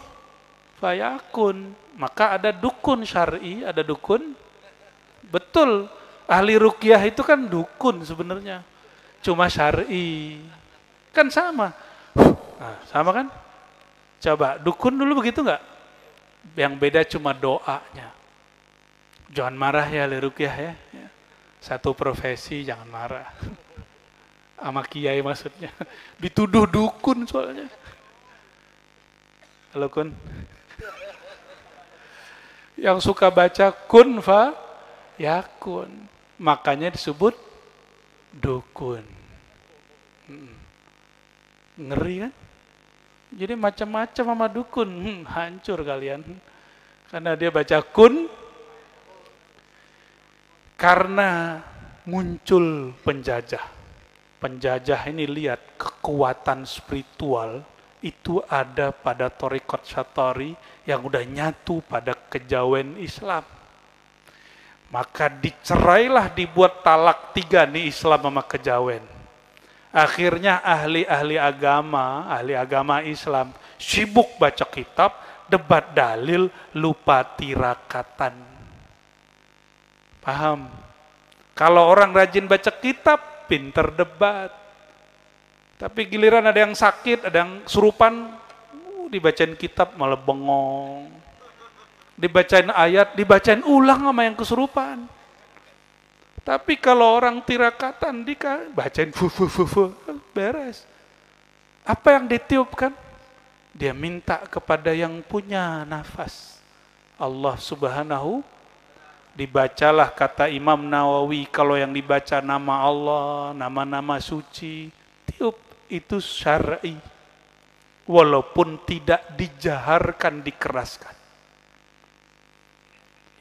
fayakun. Maka ada dukun syar'i, ada dukun. Betul. Ahli ruqyah itu kan dukun sebenarnya. Cuma syar'i. Kan sama. Nah, sama kan? Coba, dukun dulu begitu nggak? Yang beda cuma doanya. Jangan marah ya ahli ruqyah ya. Satu profesi, jangan marah. Sama kiai maksudnya. Dituduh dukun soalnya. Halo kun. Yang suka baca kun fa yakun. Makanya disebut dukun. Ngeri kan? Jadi macam-macam sama dukun. Hancur kalian. Karena dia baca kun. Karena muncul penjajah. Penjajah ini lihat kekuatan spiritual itu ada pada Thariqat Syatari yang udah nyatu pada kejawen Islam. Maka dicerailah, dibuat talak 3 nih Islam sama kejawen. Akhirnya ahli agama Islam sibuk baca kitab, debat dalil, lupa tirakatan. Paham? Kalau orang rajin baca kitab, pinter debat. Tapi giliran ada yang sakit, ada yang surupan, dibacain kitab malah bengong. Dibacain ayat, dibacain ulang sama yang kesurupan. Tapi kalau orang tirakatan, bacain beres. Apa yang ditiupkan? Dia minta kepada yang punya nafas. Allah Subhanahu. Dibacalah kata Imam Nawawi, kalau yang dibaca nama Allah, nama-nama suci, tiup itu syar'i. Walaupun tidak dijaharkan, dikeraskan.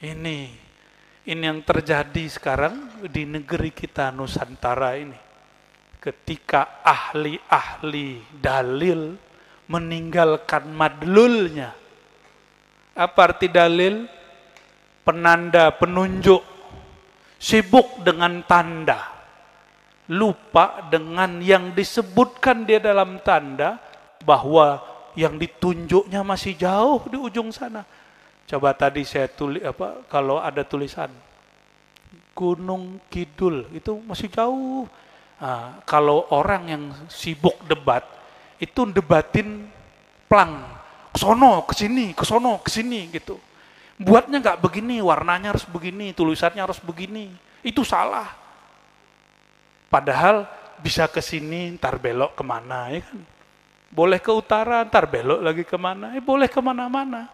Ini yang terjadi sekarang di negeri kita Nusantara ini. Ketika ahli-ahli dalil meninggalkan madlulnya. Apa arti dalil? Penanda, penunjuk. Sibuk dengan tanda, lupa dengan yang disebutkan dia dalam tanda, bahwa yang ditunjuknya masih jauh di ujung sana. Coba tadi saya tulis kalau ada tulisan Gunung Kidul itu masih jauh. Nah, kalau orang yang sibuk debat itu debatin plang, kesono kesini, kesono kesini gitu. Buatnya nggak begini, warnanya harus begini, tulisannya harus begini. Itu salah. Padahal bisa ke sini, ntar belok kemana, ya kan? Boleh ke utara, ntar belok lagi kemana, boleh kemana-mana.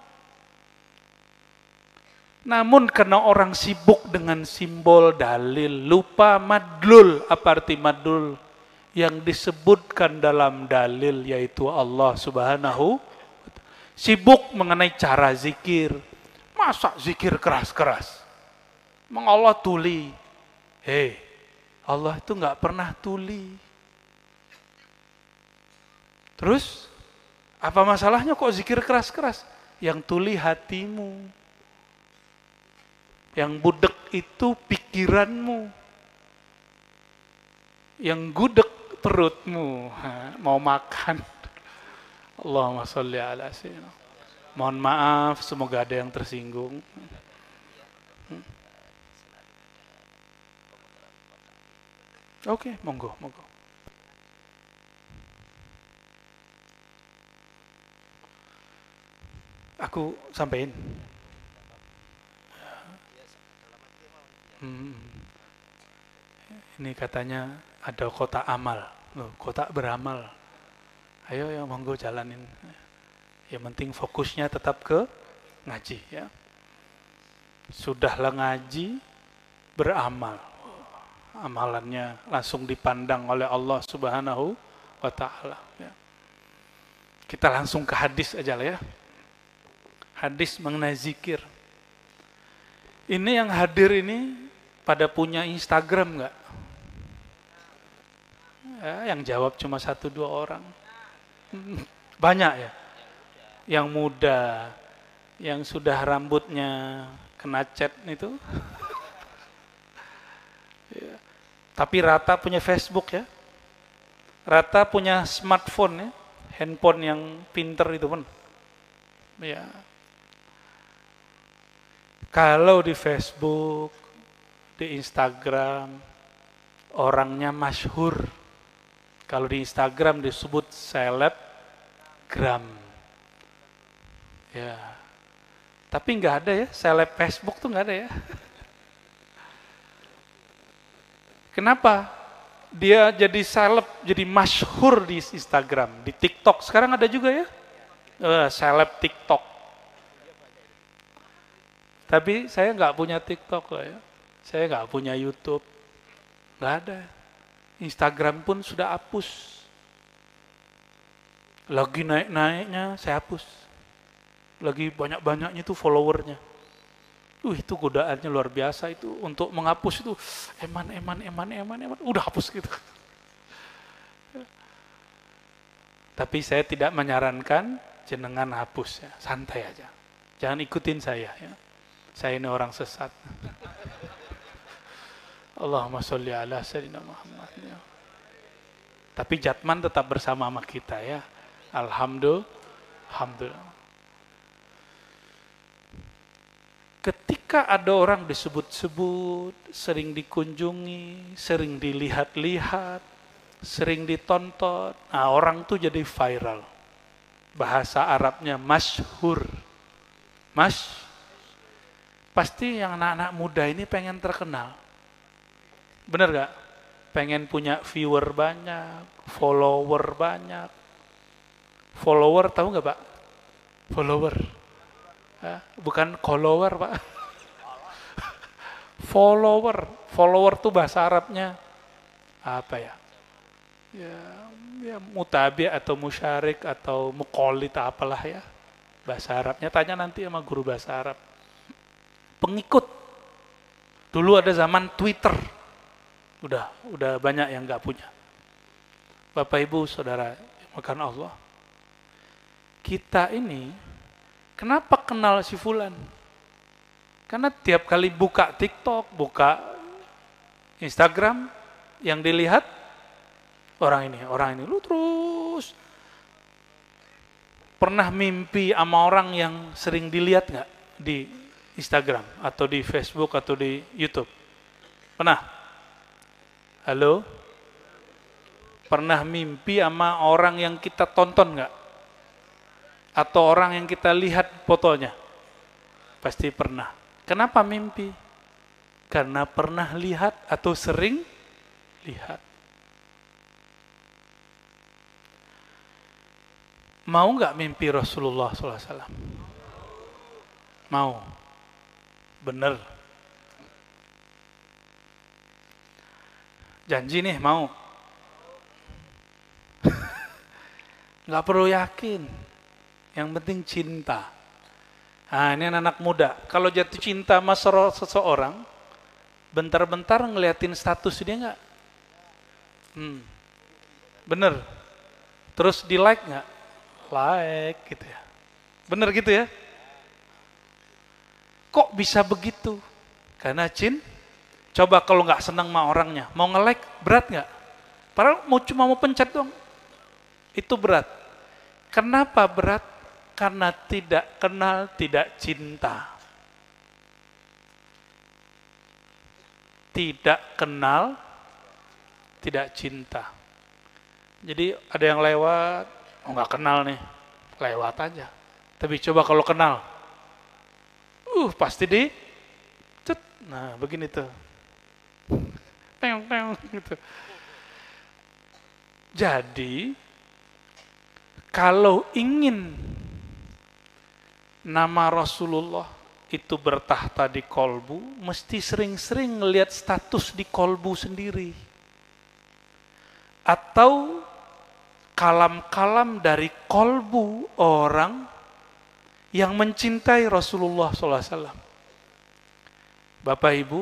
Namun karena orang sibuk dengan simbol, dalil, lupa madlul. Apa arti madlul? Yang disebutkan dalam dalil yaitu Allah Subhanahu. Sibuk mengenai cara zikir. Masa zikir keras-keras? Memang Allah tuli. Allah itu nggak pernah tuli. Terus, apa masalahnya kok zikir keras-keras? Yang tuli hatimu. Yang budek itu pikiranmu. Yang gudeg perutmu. Mau makan. Allahumma sholli ala sayyidina. Mohon maaf, semoga ada yang tersinggung. Oke, monggo. Aku sampein. Ini katanya ada kotak amal, kotak beramal. Ayo ya monggo jalanin. Yang penting fokusnya tetap ke ngaji ya. Sudahlah ngaji, beramal. Amalannya langsung dipandang oleh Allah Subhanahu wa Ta'ala ya. Kita langsung ke hadis aja lah ya. Hadis mengenai zikir. Ini yang hadir ini pada punya Instagram nggak? Ya, yang jawab cuma 1-2 orang. Banyak ya. Yang muda, yang sudah rambutnya kena cat itu. Ya. Tapi rata punya Facebook ya. Rata punya smartphone ya. Handphone yang pinter itu pun. Ya. Kalau di Facebook, di Instagram, orangnya masyhur. Kalau di Instagram disebut selebgram. Ya. Tapi nggak ada ya, seleb Facebook tuh nggak ada ya. Kenapa? Dia jadi seleb, jadi masyhur di Instagram, di TikTok. Sekarang ada juga ya, seleb TikTok. Tapi saya nggak punya TikTok lah ya. Saya nggak punya YouTube. Nggak ada. Instagram pun sudah hapus. Lagi naik-naiknya saya hapus. Lagi banyak-banyaknya itu followernya. Itu godaannya luar biasa itu. Untuk menghapus itu eman. Udah hapus gitu. Tapi saya tidak menyarankan jenengan hapus ya. Santai aja. Jangan ikutin saya ya. Saya ini orang sesat. Allahumma sholli ala sayyidina Muhammad. Ya. Tapi Jatman tetap bersama sama kita ya. Alhamdulillah. Ketika ada orang disebut-sebut, sering dikunjungi, sering dilihat-lihat, sering ditonton, nah orang tuh jadi viral. Bahasa Arabnya masyhur. Pasti yang anak-anak muda ini pengen terkenal. Bener gak? Pengen punya viewer banyak, follower banyak. Follower tahu gak Pak? Follower. Bukan follower Pak. Follower tuh bahasa Arabnya apa ya? Ya mutabi atau musyarik atau muqallid apalah ya. Bahasa Arabnya tanya nanti sama guru bahasa Arab. Pengikut. Dulu ada zaman Twitter. Udah banyak yang nggak punya. Bapak Ibu Saudara, makan Allah. Kita ini kenapa kenal si fulan? Karena tiap kali buka TikTok, buka Instagram yang dilihat orang ini. Lu terus pernah mimpi sama orang yang sering dilihat nggak di Instagram atau di Facebook atau di YouTube? Pernah? Halo? Pernah mimpi sama orang yang kita tonton nggak? Atau orang yang kita lihat fotonya? Pasti pernah. Kenapa mimpi? Karena pernah lihat atau sering lihat. Mau nggak mimpi Rasulullah SAW? Mau. Bener. Janji nih mau. Nggak perlu yakin. Yang penting cinta. Nah, ini anak muda. Kalau jatuh cinta sama seseorang, bentar-bentar ngeliatin status dia nggak? Bener. Terus di like nggak? Like gitu ya. Bener gitu ya? Kok bisa begitu? Karena coba kalau nggak senang sama orangnya, mau nge-like berat nggak? Padahal cuma mau pencet doang. Itu berat. Kenapa berat? Karena tidak kenal, tidak cinta. Tidak kenal, tidak cinta. Jadi ada yang lewat, nggak kenal nih, lewat aja. Tapi coba kalau kenal, pasti cet. Nah begini tuh, peong gitu. Jadi kalau ingin nama Rasulullah itu bertahta di kolbu, mesti sering-sering ngelihat status di kolbu sendiri. Atau kalam-kalam dari kolbu orang yang mencintai Rasulullah SAW. Bapak Ibu,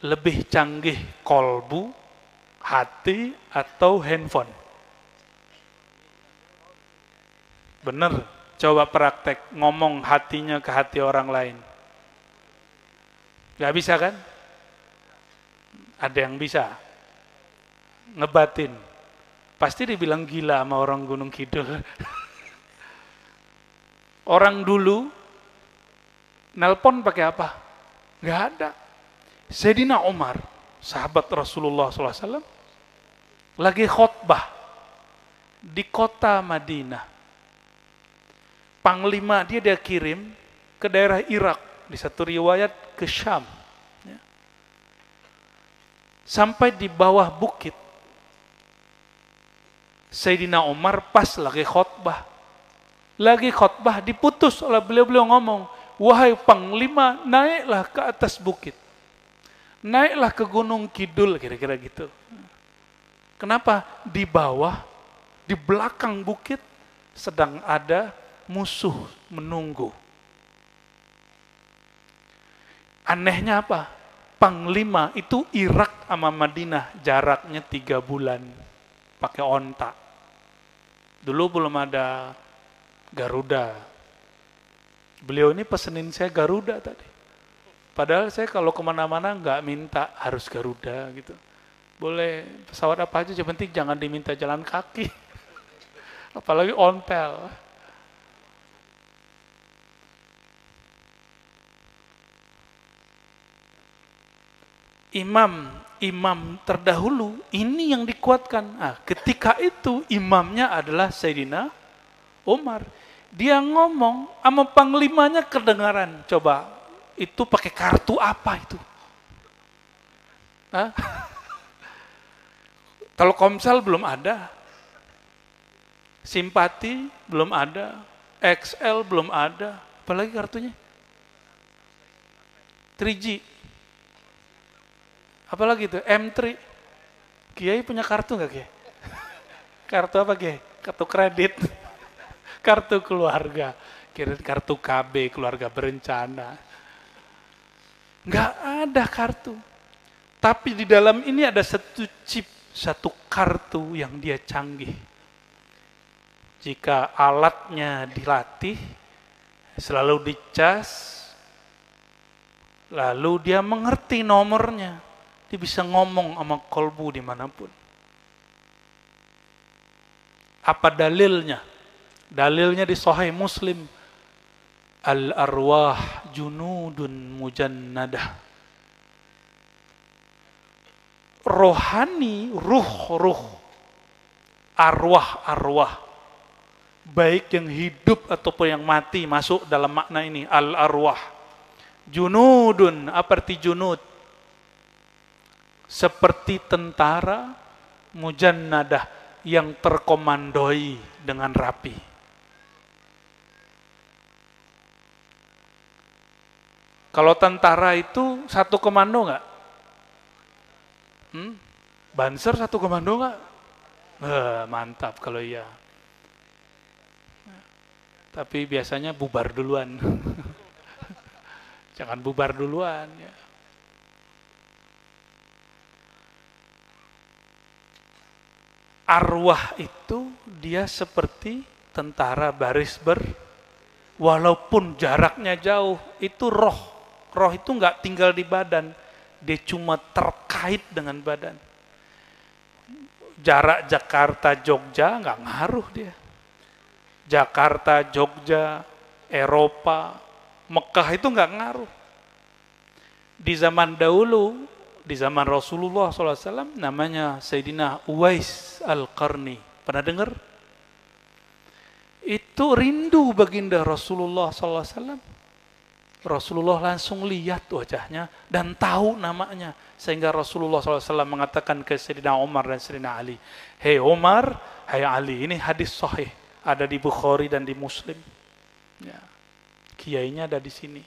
lebih canggih kolbu, hati, atau handphone? Bener, coba praktek ngomong hatinya ke hati orang lain. Gak bisa kan? Ada yang bisa ngebatin. Pasti dibilang gila sama orang Gunung Kidul. Orang dulu nelpon pakai apa? Gak ada. Sayyidina Umar, sahabat Rasulullah SAW, lagi khotbah di kota Madinah. Panglima dia kirim ke daerah Irak, di satu riwayat ke Syam. Sampai di bawah bukit, Sayyidina Umar pas lagi khotbah. Lagi khotbah diputus oleh beliau ngomong, wahai Panglima, naiklah ke atas bukit. Naiklah ke Gunung Kidul, kira-kira gitu. Kenapa? Di bawah, di belakang bukit, sedang ada musuh menunggu. Anehnya apa? Panglima itu Irak sama Madinah jaraknya 3 bulan pakai onta. Dulu belum ada Garuda. Beliau ini pesenin saya Garuda tadi. Padahal saya kalau kemana-mana nggak minta harus Garuda gitu. Boleh pesawat apa aja, yang penting jangan diminta jalan kaki. Apalagi ontel. Imam terdahulu ini yang dikuatkan. Nah, ketika itu imamnya adalah Sayyidina Umar. Dia ngomong sama panglimanya kedengaran. Coba itu pakai kartu apa itu? Hah? Telkomsel belum ada. Simpati belum ada. XL belum ada. Apalagi kartunya? 3G. Apalagi itu, M3. Kiai punya kartu nggak, Kiai? Kartu apa, Kiai? Kartu kredit. Kartu keluarga. Kartu KB, keluarga berencana. Nggak ada kartu. Tapi di dalam ini ada satu chip, satu kartu yang dia canggih. Jika alatnya dilatih, selalu dicas, lalu dia mengerti nomornya. Dia bisa ngomong sama kolbu dimanapun. Apa dalilnya? Dalilnya di Sahih Muslim. Al-arwah junudun mujannadah. Rohani, ruh, arwah, baik yang hidup ataupun yang mati masuk dalam makna ini. Al-arwah junudun, apa arti junud? Seperti tentara mujannadah yang terkomandoi dengan rapi. Kalau tentara itu satu komando nggak? Banser satu komando nggak? Mantap kalau iya. Tapi biasanya bubar duluan. Jangan bubar duluan ya. Arwah itu dia seperti tentara baris walaupun jaraknya jauh, itu roh. Roh itu nggak tinggal di badan, dia cuma terkait dengan badan. Jarak Jakarta-Jogja nggak ngaruh dia. Jakarta, Jogja, Eropa, Mekah itu nggak ngaruh. Di zaman dahulu, di zaman Rasulullah SAW, namanya Sayyidina Uwais Al-Qarni. Pernah dengar? Itu rindu baginda Rasulullah SAW. Rasulullah langsung lihat wajahnya dan tahu namanya. Sehingga Rasulullah SAW mengatakan ke Sayyidina Umar dan Sayyidina Ali, "Hei Umar, hai Ali." Ini hadis sahih, ada di Bukhari dan di Muslim. Ya. Kiainya ada di sini.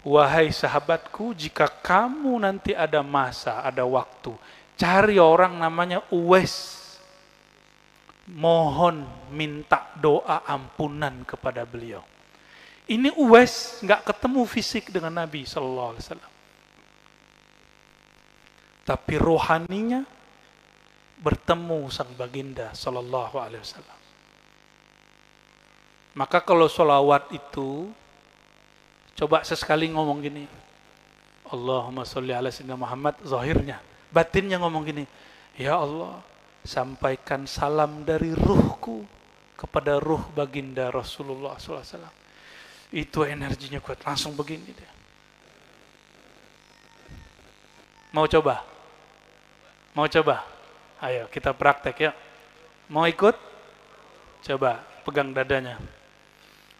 "Wahai sahabatku, jika kamu nanti ada masa, ada waktu, cari orang namanya Uwais. Mohon minta doa ampunan kepada beliau." Ini Uwais nggak ketemu fisik dengan Nabi Sallallahu Alaihi Wasallam, tapi rohaninya bertemu sang baginda Sallallahu Alaihi Wasallam. Maka kalau sholawat itu, coba sesekali ngomong gini, Allahumma sholli ala sayyidina Muhammad, zahirnya. Batinnya ngomong gini, ya Allah, sampaikan salam dari ruhku kepada ruh baginda Rasulullah SAW. Itu energinya kuat, langsung begini dia. Mau coba? Mau coba? Ayo kita praktek ya. Mau ikut? Coba pegang dadanya.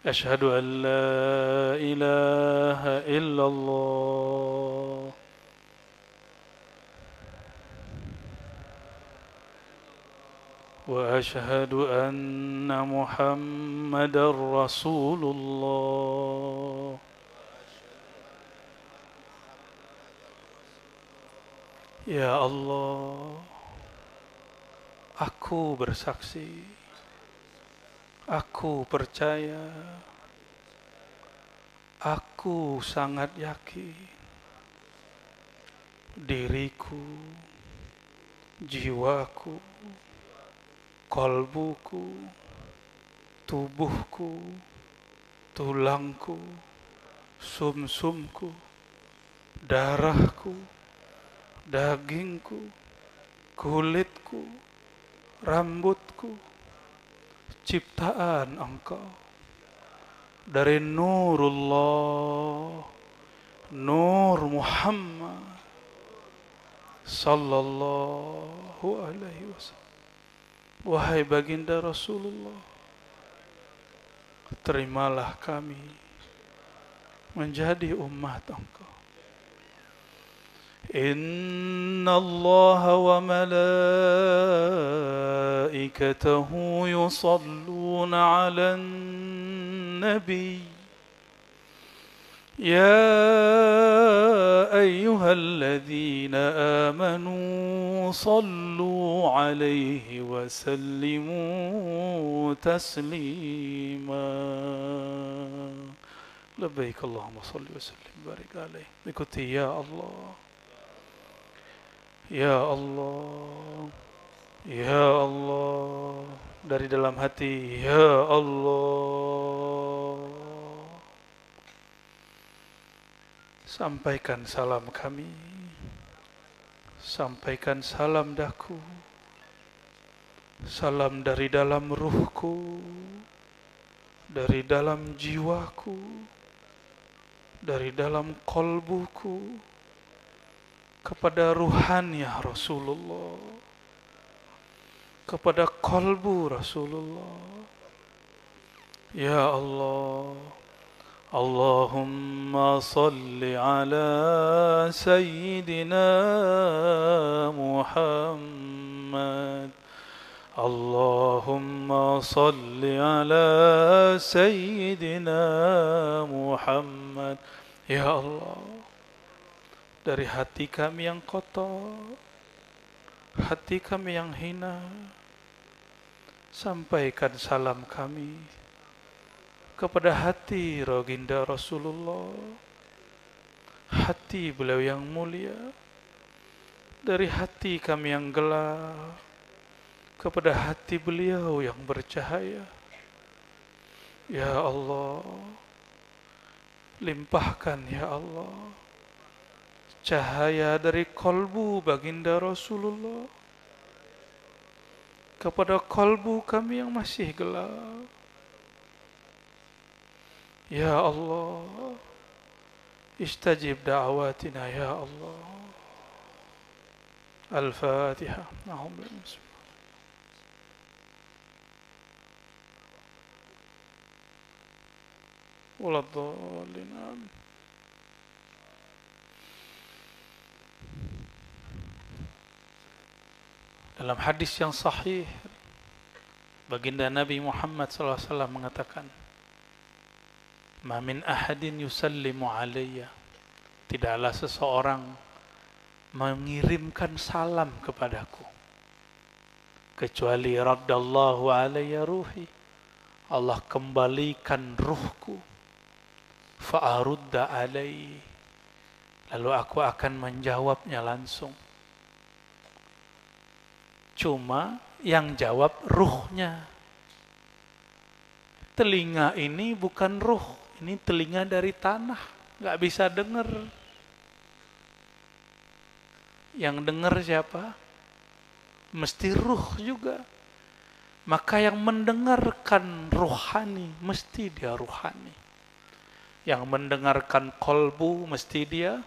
Asyhadu an la ilaha illallah wa asyhadu anna Muhammadar Rasulullah. Ya Allah, aku bersaksi, aku percaya, aku sangat yakin diriku, jiwaku, kalbuku, tubuhku, tulangku, sumsumku, darahku, dagingku, kulitku, rambutku, ciptaan Engkau dari Nurullah, Nur Muhammad Sallallahu Alaihi Wasallam. Wahai baginda Rasulullah, terimalah kami menjadi umat Engkau. Inna Allah wa malaikatahu yusalluna ala nabi. يا أيها الذين آمنوا صلوا عليه وسلموا تسليما لبيك اللهم صل وسلم وبارك عليه. Ikuti ya Allah, ya Allah, ya Allah, dari dalam hati, ya Allah. Sampaikan salam kami sampaikan salam daku, salam dari dalam ruhku, dari dalam jiwaku, dari dalam kolbuku, kepada ruhannya Rasulullah, kepada kolbu Rasulullah. Ya Allah, Allahumma salli ala Sayyidina Muhammad. Allahumma salli ala Sayyidina Muhammad. Ya Allah, dari hati kami yang kotor, hati kami yang hina, sampaikan salam kami kepada hati Baginda Rasulullah, hati beliau yang mulia, dari hati kami yang gelap kepada hati beliau yang bercahaya. Ya Allah, limpahkan ya Allah cahaya dari kolbu Baginda Rasulullah kepada kolbu kami yang masih gelap. Ya Allah, istajib da'awatina ya Allah. Al-Fatiha. Waladhdallin. Amin. Dalam hadis yang sahih, Baginda Nabi Muhammad SAW mengatakan, "Ma min ahadin yusallimu alayya." Tidaklah seseorang mengirimkan salam kepadaku kecuali raddallahu alayya ruhi. Allah kembalikan ruhku. Fa'arudda alaihi. Lalu aku akan menjawabnya langsung. Cuma yang jawab ruhnya. Telinga ini bukan ruh, ini telinga dari tanah, nggak bisa dengar. Yang dengar siapa? Mesti ruh juga. Maka yang mendengarkan rohani, mesti dia rohani. Yang mendengarkan kolbu, mesti dia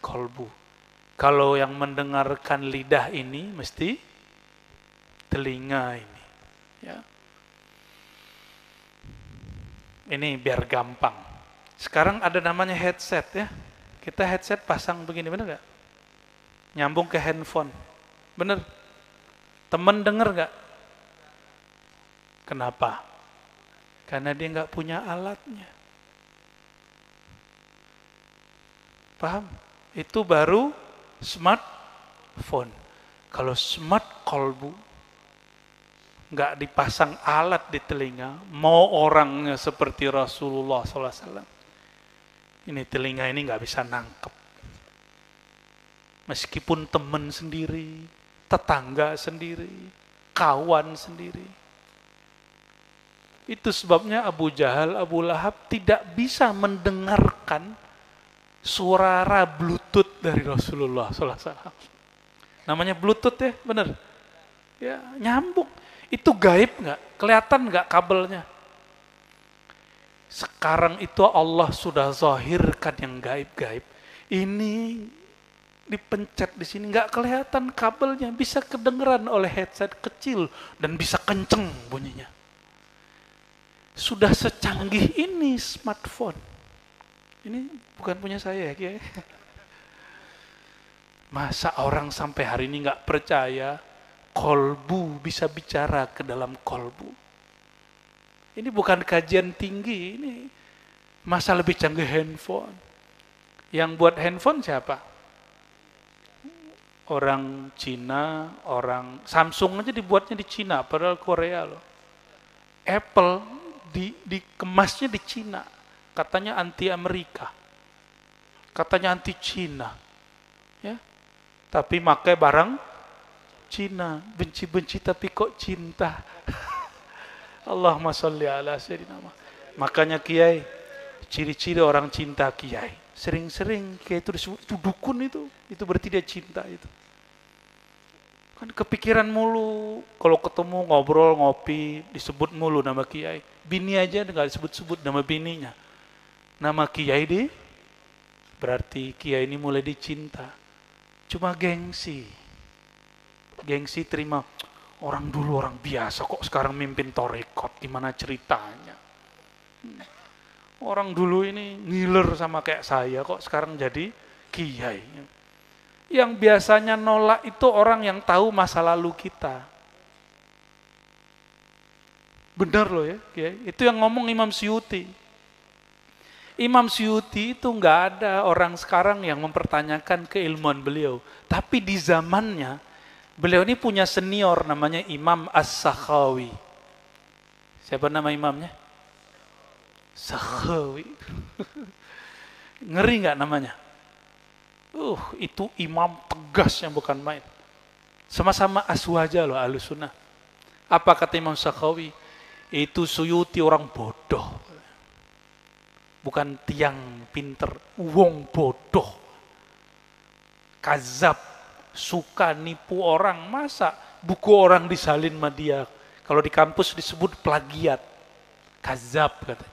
kolbu. Kalau yang mendengarkan lidah ini, mesti telinga ini. Ya. Ini biar gampang. Sekarang ada namanya headset ya. Kita headset pasang begini, bener gak? Nyambung ke handphone. Bener? Temen denger gak? Kenapa? Karena dia gak punya alatnya. Paham? Itu baru smartphone. Kalau smart kolbu, nggak dipasang alat di telinga, mau orangnya seperti Rasulullah SAW, ini telinga ini nggak bisa nangkep. Meskipun teman sendiri, tetangga sendiri, kawan sendiri. Itu sebabnya Abu Jahal, Abu Lahab tidak bisa mendengarkan suara Bluetooth dari Rasulullah SAW. Namanya Bluetooth ya, bener? Ya, nyambung. Itu gaib nggak? Kelihatan nggak kabelnya? Sekarang itu Allah sudah zahirkan yang gaib-gaib. Ini dipencet di sini nggak kelihatan kabelnya, bisa kedengeran oleh headset kecil dan bisa kenceng bunyinya. Sudah secanggih ini smartphone. Ini bukan punya saya ya. Masa orang sampai hari ini nggak percaya kolbu bisa bicara ke dalam kolbu. Ini bukan kajian tinggi, ini masa lebih canggih handphone. Yang buat handphone siapa? Orang Cina, orang Samsung aja dibuatnya di Cina, padahal Korea loh. Apple dikemasnya di Cina, katanya anti Amerika, katanya anti Cina, ya. Tapi pakai barang Cina, benci-benci tapi kok cinta. Allahumma sholli ala sayyidina Muhammad. Makanya kiai, ciri-ciri orang cinta kiai, sering-sering kiai itu disebut, itu dukun itu berarti dia cinta itu. Kan kepikiran mulu, kalau ketemu ngobrol, ngopi, disebut mulu nama kiai. Bini aja nggak disebut-sebut nama bininya. Nama kiai berarti kiai ini mulai dicinta. Cuma gengsi. Gengsi terima, orang dulu orang biasa kok sekarang mimpin torekot, gimana ceritanya. Orang dulu ini ngiler sama kayak saya kok sekarang jadi kiai. Yang biasanya nolak itu orang yang tahu masa lalu kita. Benar loh ya, kiai. Itu yang ngomong Imam Suyuti. Imam Suyuti itu nggak ada orang sekarang yang mempertanyakan keilmuan beliau. Tapi di zamannya, beliau ini punya senior namanya Imam As-Sakhawi. Siapa nama imamnya? Sakhawi. Ngeri nggak namanya? Itu imam tegas yang bukan main. Sama-sama aswaja loh, Ahlus Sunnah. Apa kata Imam Sakhawi? Itu Suyuti orang bodoh. Bukan tiang pinter, wong bodoh. Kazab, suka nipu orang. Masa buku orang disalin sama dia? Kalau di kampus disebut plagiat. Kazab kata.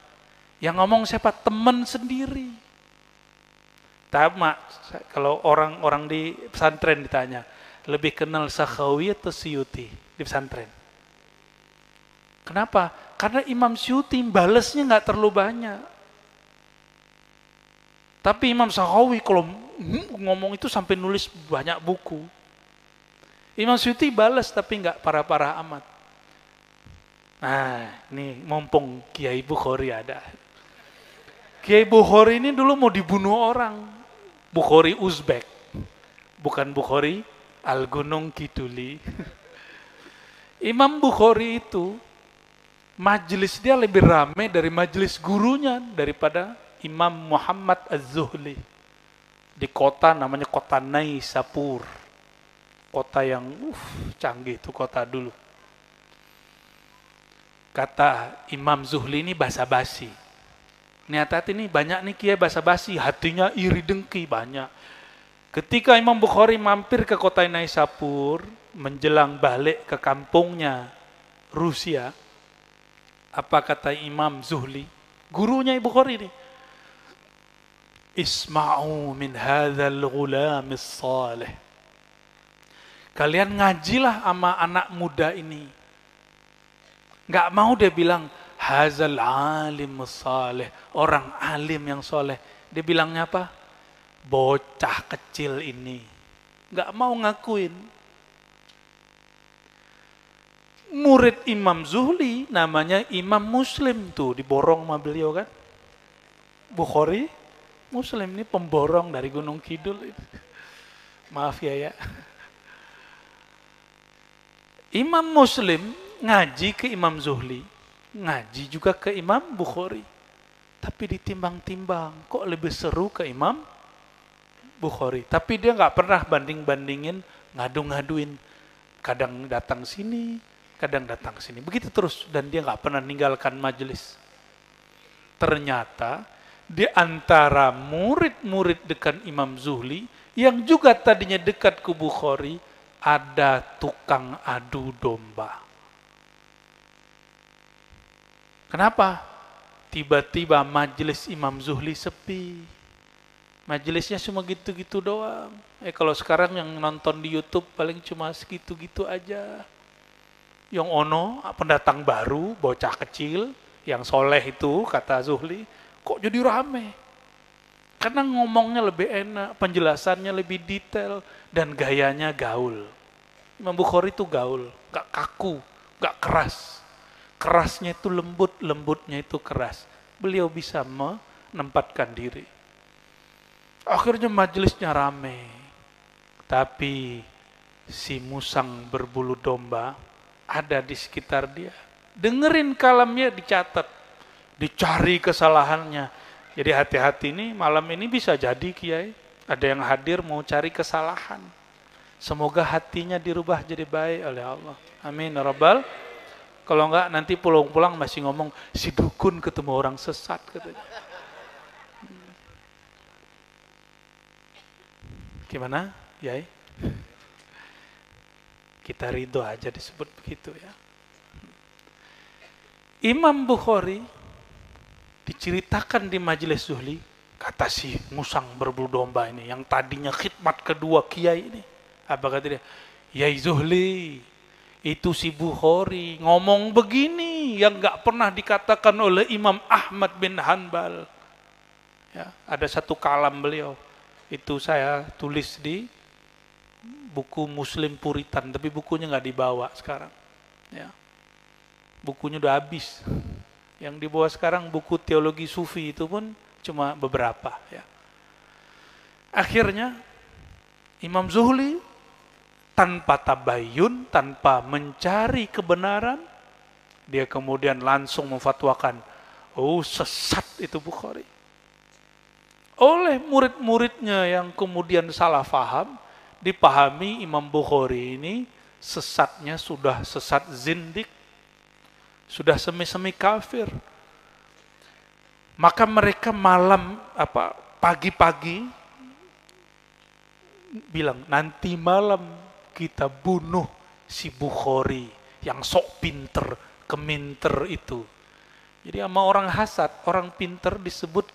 Yang ngomong siapa? Teman sendiri. Tamak, kalau orang-orang di pesantren ditanya, lebih kenal Sakhawi atau Suyuti di pesantren? Kenapa? Karena Imam Suyuti balesnya nggak terlalu banyak. Tapi Imam Sakhawi kalau ngomong itu sampai nulis banyak buku. Imam Suyuti balas tapi nggak parah-parah amat. Nah, ini mumpung Kiai Bukhari ada. Kiai Bukhari ini dulu mau dibunuh orang. Bukhari Uzbek. Bukan Bukhari Al-Gunung Kiduli. Imam Bukhari itu majelis dia lebih ramai dari majelis gurunya daripada Imam Muhammad Az-Zuhli di kota namanya kota Naisapur, kota yang canggih itu kota dulu. Kata Imam Zuhli ini basa-basi. Ini hati-hati nih, banyak nih kiai basa-basi, hatinya iri dengki banyak. Ketika Imam Bukhari mampir ke kota Naisapur menjelang balik ke kampungnya Rusia, apa kata Imam Zuhli, gurunya Bukhari nih? Isma'u min hadzal ghulamis salih. Kalian ngajilah sama anak muda ini. Enggak mau dia bilang hadzal alim salih, orang alim yang soleh. Dia bilangnya apa? Bocah kecil ini. Enggak mau ngakuin. Murid Imam Zuhli namanya Imam Muslim tuh, diborong sama beliau kan. Bukhari Muslim ini pemborong dari Gunung Kidul. Maaf ya. Imam Muslim ngaji ke Imam Zuhli, ngaji juga ke Imam Bukhari. Tapi ditimbang-timbang, kok lebih seru ke Imam Bukhari. Tapi dia nggak pernah banding-bandingin, ngadu-ngaduin. Kadang datang sini, kadang datang sini. Begitu terus, dan dia nggak pernah ninggalkan majelis. Ternyata di antara murid-murid dekat Imam Zuhli yang juga tadinya dekat ke Bukhari, ada tukang adu domba. Kenapa? Tiba-tiba majelis Imam Zuhli sepi. Majelisnya cuma gitu-gitu doang. Kalau sekarang yang nonton di YouTube paling cuma segitu-gitu aja. Yang ono pendatang baru, bocah kecil, yang soleh itu kata Zuhli, kok jadi rame? Karena ngomongnya lebih enak, penjelasannya lebih detail, dan gayanya gaul. Imam Bukhari itu gaul, gak kaku, gak keras. Kerasnya itu lembut, lembutnya itu keras. Beliau bisa menempatkan diri. Akhirnya majelisnya rame. Tapi si musang berbulu domba ada di sekitar dia. Dengerin kalamnya, dicatat. Dicari kesalahannya. Jadi hati-hati nih, malam ini bisa jadi kiai ada yang hadir mau cari kesalahan. Semoga hatinya dirubah jadi baik oleh Allah. Amin ya rabbal. Kalau enggak nanti pulang-pulang masih ngomong si dukun ketemu orang sesat katanya. Gimana, Yai? Kita ridho aja disebut begitu ya. Imam Bukhari diceritakan di majelis Zuhli, kata si musang berbulu domba ini, yang tadinya khidmat kedua kiai ini. Apa kata dia? Yai Zuhli, itu si Bukhari ngomong begini yang gak pernah dikatakan oleh Imam Ahmad bin Hanbal. Ya, ada satu kalam beliau, itu saya tulis di buku Muslim Puritan, tapi bukunya nggak dibawa sekarang. Ya, bukunya udah habis. Yang dibawa sekarang buku teologi sufi itu pun cuma beberapa. Ya. Akhirnya Imam Zuhli tanpa tabayun, tanpa mencari kebenaran, dia kemudian langsung memfatwakan, oh sesat itu Bukhari. Oleh murid-muridnya yang kemudian salah faham, dipahami Imam Bukhari ini sesatnya sudah sesat zindik, sudah semi-semi kafir. Maka mereka pagi-pagi bilang, nanti malam kita bunuh si Bukhari yang sok pinter, keminter itu. Jadi sama orang hasad, orang pinter disebut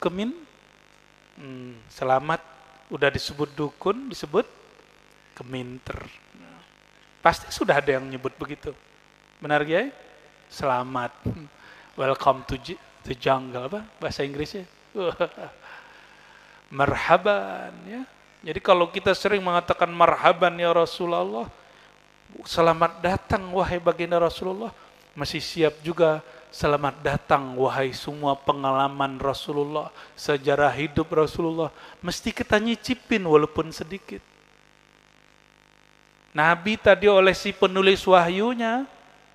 selamat, udah disebut dukun, disebut keminter. Pasti sudah ada yang nyebut begitu. Benar ya? Selamat. Welcome to the jungle, apa bahasa Inggrisnya? Marhaban ya. Jadi kalau kita sering mengatakan marhaban ya Rasulullah, selamat datang wahai baginda Rasulullah, masih siap juga selamat datang wahai semua pengalaman Rasulullah, sejarah hidup Rasulullah, mesti kita nyicipin walaupun sedikit. Nabi tadi oleh si penulis wahyunya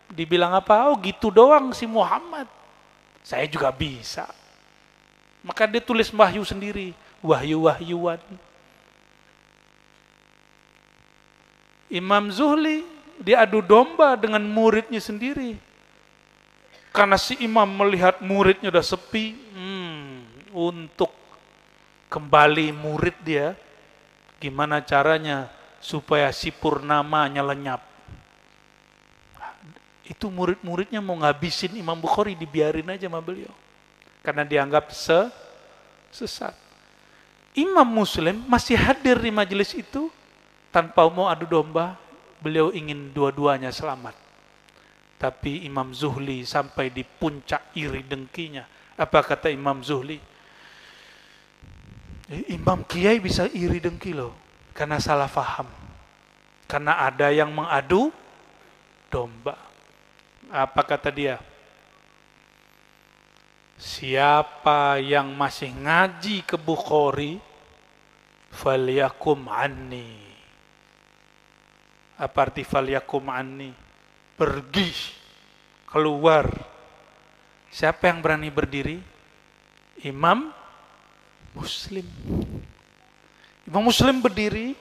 dibilang apa? Oh gitu doang si Muhammad. Saya juga bisa. Maka dia tulis wahyu sendiri, wahyu-wahyuan. Imam Zuhli diadu domba dengan muridnya sendiri. Karena si imam melihat muridnya udah sepi, untuk kembali murid dia, gimana caranya supaya si purnamanya lenyap. Itu murid-muridnya mau ngabisin Imam Bukhari, dibiarin aja sama beliau. Karena dianggap sesat. Imam Muslim masih hadir di majelis itu, tanpa mau adu domba, beliau ingin dua-duanya selamat. Tapi Imam Zuhli sampai di puncak iri dengkinya. Apa kata Imam Zuhli? Imam Kiai bisa iri dengki loh, karena salah faham. Karena ada yang mengadu domba. Apa kata dia? Siapa yang masih ngaji ke Bukhari, falyakum anni. Apa arti falyakum anni? Pergi, keluar. Siapa yang berani berdiri? Imam Muslim. Imam Muslim berdiri,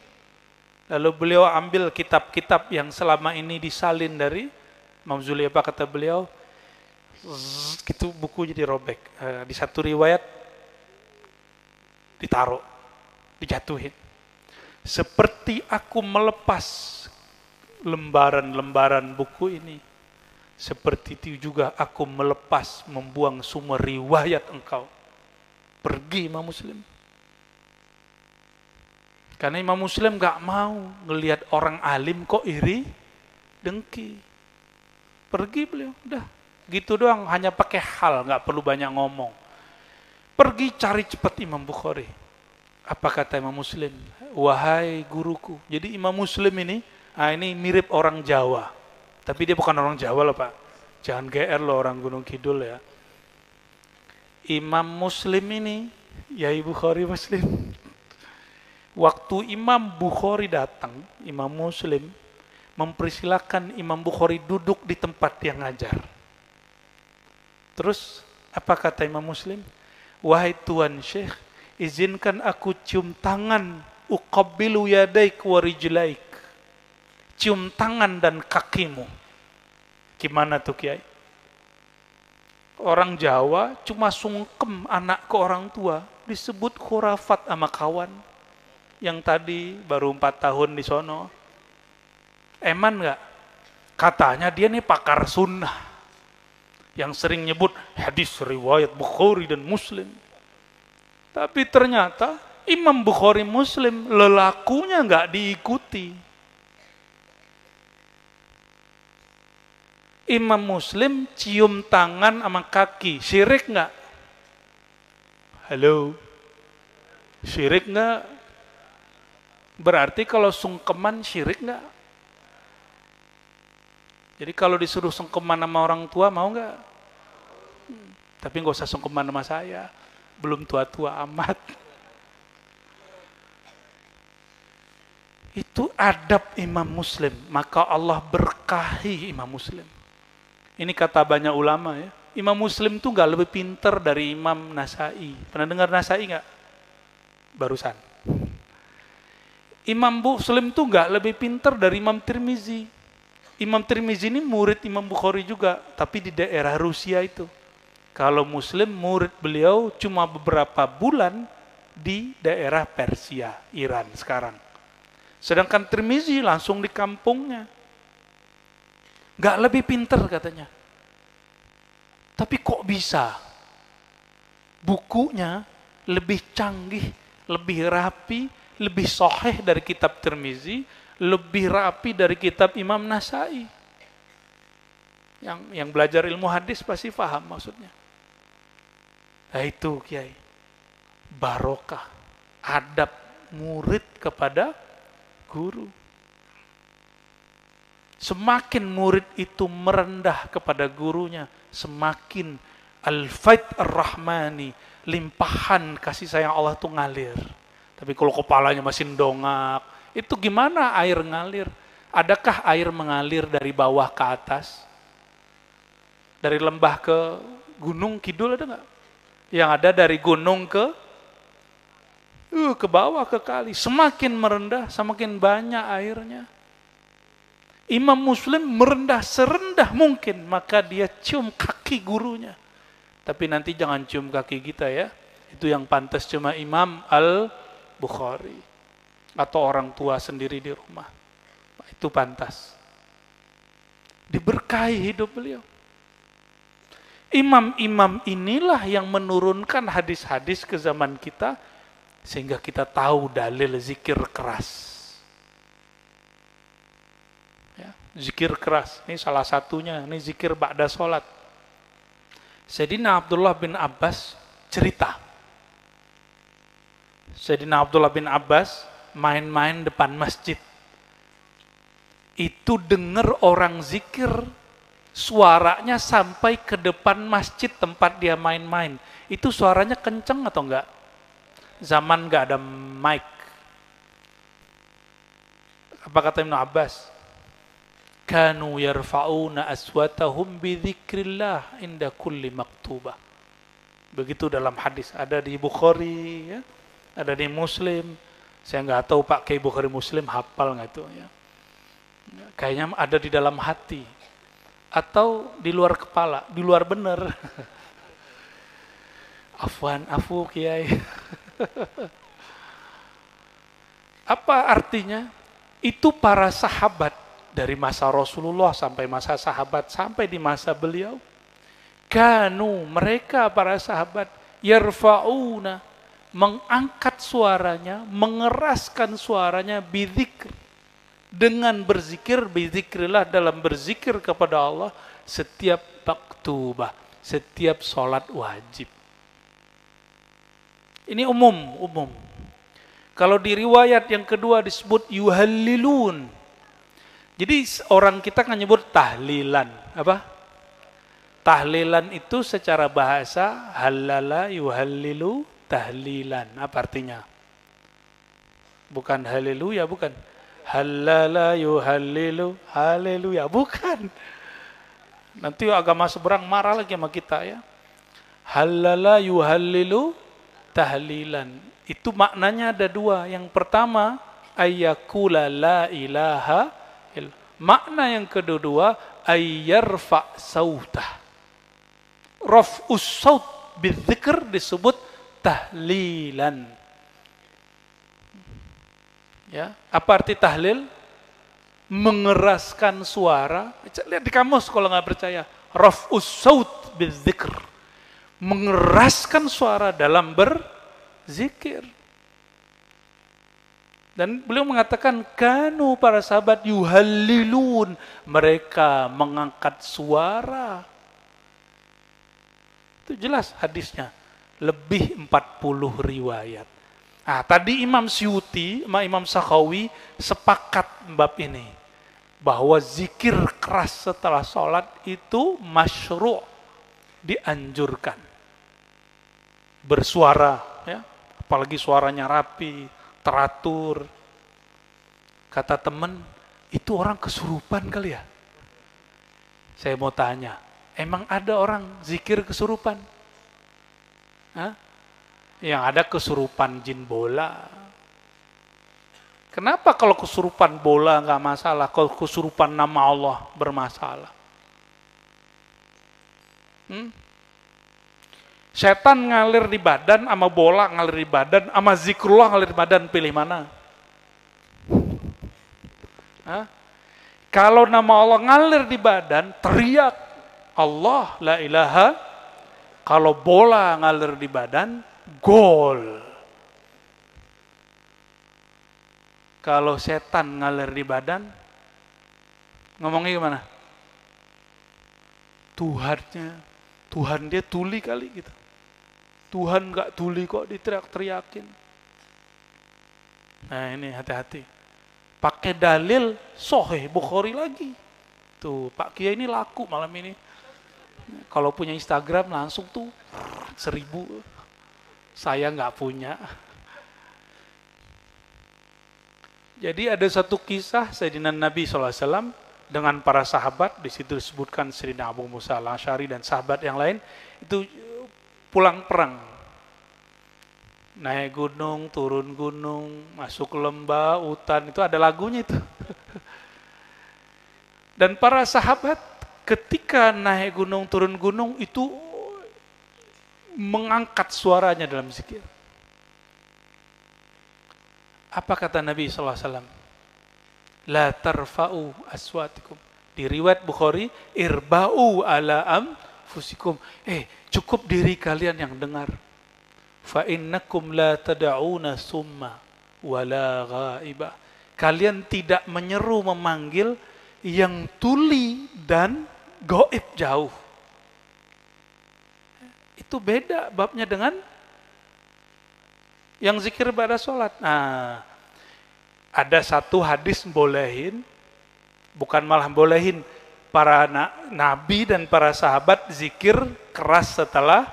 lalu beliau ambil kitab-kitab yang selama ini disalin dari Imam Zuhli. Apa kata beliau? Itu bukunya dirobek. Di satu riwayat ditaruh, dijatuhin. Seperti aku melepas lembaran-lembaran buku ini, seperti itu juga aku melepas, membuang semua riwayat engkau. Pergi Imam Muslim. Karena Imam Muslim gak mau ngelihat orang alim kok iri dengki. Pergi beliau, udah gitu doang, hanya pakai hal, gak perlu banyak ngomong. Pergi cari cepat Imam Bukhari. Apa kata Imam Muslim? Wahai guruku. Jadi Imam Muslim ini mirip orang Jawa. Tapi dia bukan orang Jawa loh Pak. Jangan GR loh orang Gunung Kidul ya. Imam Muslim ini, Yai Bukhari Muslim. Waktu Imam Bukhari datang, Imam Muslim mempersilakan Imam Bukhari duduk di tempat yang ngajar. Terus apa kata Imam Muslim? Wahai Tuan Syekh, izinkan aku cium tangan, uqabbilu yadaik wa rijlaik. Cium tangan dan kakimu. Gimana tuh Kiai? Orang Jawa cuma sungkem anak ke orang tua, disebut khurafat sama kawan yang tadi baru 4 tahun di sono. Eman nggak? Katanya dia nih pakar sunnah yang sering nyebut hadis riwayat Bukhari dan Muslim. Tapi ternyata Imam Bukhari Muslim lelakunya nggak diikuti. Imam Muslim cium tangan sama kaki, syirik nggak? Halo, syirik nggak? Berarti kalau sungkeman syirik nggak? Jadi kalau disuruh sungkeman sama orang tua mau nggak? Tapi nggak usah sungkeman sama saya, belum tua-tua amat. Itu adab Imam Muslim, maka Allah berkahi Imam Muslim. Ini kata banyak ulama ya. Imam Muslim tuh nggak lebih pinter dari Imam Nasai. Pernah dengar Nasai nggak? Barusan. Imam Muslim tuh nggak lebih pinter dari Imam Tirmizi. Imam Tirmizi ini murid Imam Bukhari juga, tapi di daerah Rusia itu. Kalau Muslim murid beliau cuma beberapa bulan di daerah Persia, Iran sekarang. Sedangkan Tirmizi langsung di kampungnya. Nggak lebih pinter katanya. Tapi kok bisa? Bukunya lebih canggih, lebih rapi, lebih sahih dari kitab Tirmizi, lebih rapi dari kitab Imam Nasai. Yang belajar ilmu hadis pasti paham maksudnya. Nah itu Kiai. Barokah. Adab murid kepada guru. Semakin murid itu merendah kepada gurunya, semakin al-faid ar-rahmani, limpahan kasih sayang Allah itu ngalir. Tapi kalau kepalanya masih dongak, itu gimana air ngalir? Adakah air mengalir dari bawah ke atas? Dari lembah ke gunung kidul ada nggak? Yang ada dari gunung ke bawah ke kali. Semakin merendah, semakin banyak airnya. Imam Muslim merendah serendah mungkin, maka dia cium kaki gurunya. Tapi nanti jangan cium kaki kita ya. Itu yang pantas cuma Imam Al-Bukhari. Atau orang tua sendiri di rumah. Itu pantas. Diberkahi hidup beliau. Imam-imam inilah yang menurunkan hadis-hadis ke zaman kita, sehingga kita tahu dalil zikir keras. Zikir keras, ini salah satunya, ini zikir ba'da sholat. Sayyidina Abdullah bin Abbas cerita. Sayyidina Abdullah bin Abbas main-main depan masjid. Itu dengar orang zikir, suaranya sampai ke depan masjid tempat dia main-main. Itu suaranya kenceng atau enggak? Zaman enggak ada mic. Apa kata Ibnu Abbas? Kanu yarfa'una aswatahum bidzikrillah inda kulli maktubah. Begitu dalam hadis, ada di Bukhari ya, ada di Muslim. Saya nggak tahu Pak Kiai Bukhari Muslim hafal nggak itu ya. Kayaknya ada di dalam hati atau di luar kepala, di luar bener. Afwan, afu Kiai. Apa artinya? Itu para sahabat dari masa Rasulullah sampai masa sahabat sampai di masa beliau, kanu mereka para sahabat yarfa'una mengangkat suaranya, mengeraskan suaranya bidzikr, dengan berzikir, bidzikrillah dalam berzikir kepada Allah setiap maktubah, setiap sholat wajib. Ini umum. Kalau di riwayat yang kedua disebut yuhallilun. Jadi orang kita kan nyebut tahlilan. Apa? Tahlilan itu secara bahasa halala yuhallilu tahlilan. Apa artinya? Bukan haleluya, bukan. Halala yuhallilu haleluya, bukan. Nanti agama seberang marah lagi sama kita ya. Halala yuhallilu tahlilan. Itu maknanya ada dua. Yang pertama, ayyakula la ilaha. Makna yang kedua, ayyarfa sautah. Raf'us saut bidzikr disebut tahlilan. Ya, apa arti tahlil? mengeraskan suara. Lihat di kamus kalau nggak percaya. Raf'us saut bidzikr. Mengeraskan suara dalam berzikir. Dan beliau mengatakan, kanu para sahabat yuhallilun. Mereka mengangkat suara. Itu jelas hadisnya. Lebih 40 riwayat. Nah, tadi Imam Syuuti sama Imam Sakhawi sepakat bab ini. Bahwa zikir keras setelah sholat itu masyru', dianjurkan. Bersuara, ya, apalagi suaranya rapi, teratur. Kata teman, itu orang kesurupan kali ya? Saya mau tanya, emang ada orang zikir kesurupan? Hah? Yang ada kesurupan jin bola. Kenapa kalau kesurupan bola nggak masalah, kalau kesurupan nama Allah bermasalah? Setan ngalir di badan, sama bola ngalir di badan, sama zikrullah ngalir di badan, pilih mana? Hah? Kalau nama Allah ngalir di badan, teriak Allah la ilaha. Kalau bola ngalir di badan, gol. Kalau setan ngalir di badan, ngomongnya gimana? Tuhan dia tuli kali gitu. Tuhan nggak tuli kok diteriak-teriakin. Nah ini hati-hati. Pakai dalil Sahih Bukhari lagi. Tuh Pak Kiai ini laku malam ini. Kalau punya Instagram langsung tuh 1000. Saya nggak punya. Jadi ada satu kisah Sayyidina Nabi SAW dengan para sahabat. Di situ disebutkan Sayyidina Abu Musa al-Asy'ari dan sahabat yang lain itu pulang perang. Naik gunung, turun gunung, masuk lembah, hutan, itu ada lagunya itu. Dan para sahabat ketika naik gunung, turun gunung itu mengangkat suaranya dalam zikir. Apa kata Nabi SAW? La tarfa'u aswatikum. Di riwayat Bukhari, irba'u ala anfusikum. Cukup diri kalian yang dengar. Fa innakum la tad'una summa wala ghaiba. Kalian tidak menyeru memanggil yang tuli dan gaib jauh. Itu beda babnya dengan yang zikir pada sholat. Nah, ada satu hadis bolehin, bukan malah bolehin, para nabi dan para sahabat zikir keras setelah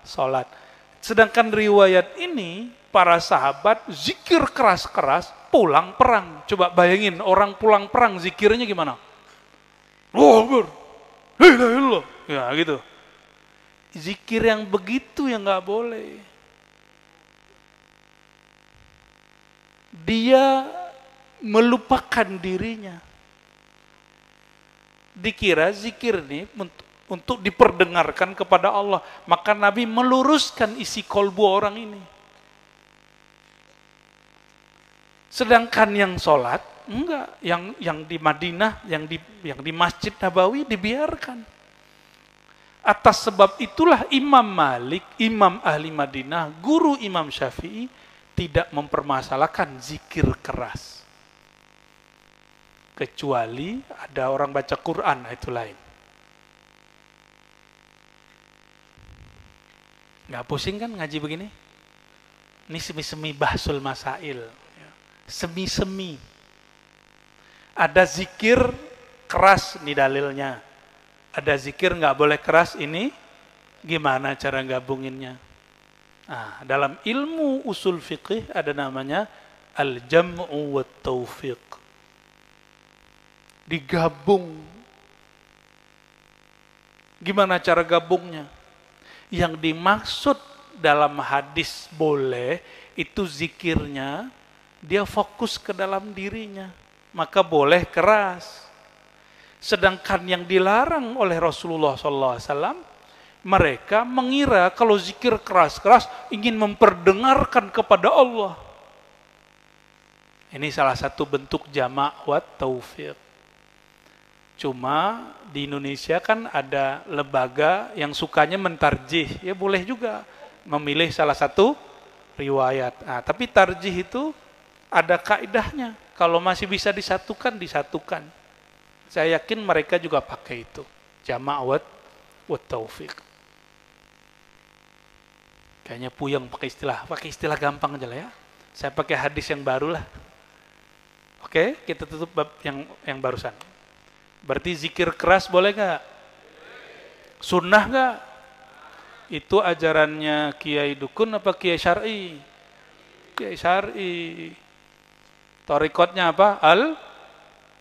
sholat. Sedangkan riwayat ini, para sahabat zikir keras-keras pulang perang. Coba bayangin, orang pulang perang zikirnya gimana? Allahu Akbar, la ilaha illallah, ya gitu. Zikir yang begitu yang nggak boleh. Dia melupakan dirinya. Dikira zikir ini untuk diperdengarkan kepada Allah. Maka Nabi meluruskan isi kolbu orang ini. Sedangkan yang sholat, enggak. Yang di Madinah, yang di Masjid Nabawi dibiarkan. Atas sebab itulah Imam Malik, Imam Ahli Madinah, guru Imam Syafi'i, tidak mempermasalahkan zikir keras. Kecuali ada orang baca Quran, itu lain. Nggak pusing kan ngaji begini? Ini semi-semi bahsul masail. Semi-semi. Ada zikir keras, nih dalilnya. Ada zikir nggak boleh keras, ini gimana cara gabunginnya? Nah, dalam ilmu usul fiqih ada namanya al-jam'u wa taufiq. Digabung. Gimana cara gabungnya? Yang dimaksud dalam hadis boleh, itu zikirnya, dia fokus ke dalam dirinya. Maka boleh keras. Sedangkan yang dilarang oleh Rasulullah SAW, mereka mengira kalau zikir keras-keras ingin memperdengarkan kepada Allah. Ini salah satu bentuk jama' wa taufiq. Cuma di Indonesia kan ada lembaga yang sukanya mentarjih, ya boleh juga memilih salah satu riwayat. Nah, tapi tarjih itu ada kaidahnya. Kalau masih bisa disatukan, disatukan. Saya yakin mereka juga pakai itu. Jama' wa taufiq. Kayaknya puyeng pakai istilah gampang aja lah ya. Saya pakai hadis yang baru lah. Oke, kita tutup bab yang barusan. Berarti zikir keras boleh nggak? Sunnah nggak? Itu ajarannya Kiai Dukun apa Kiai Syar'i? Kiai Syar'i. Torikotnya apa? Al-Qadiri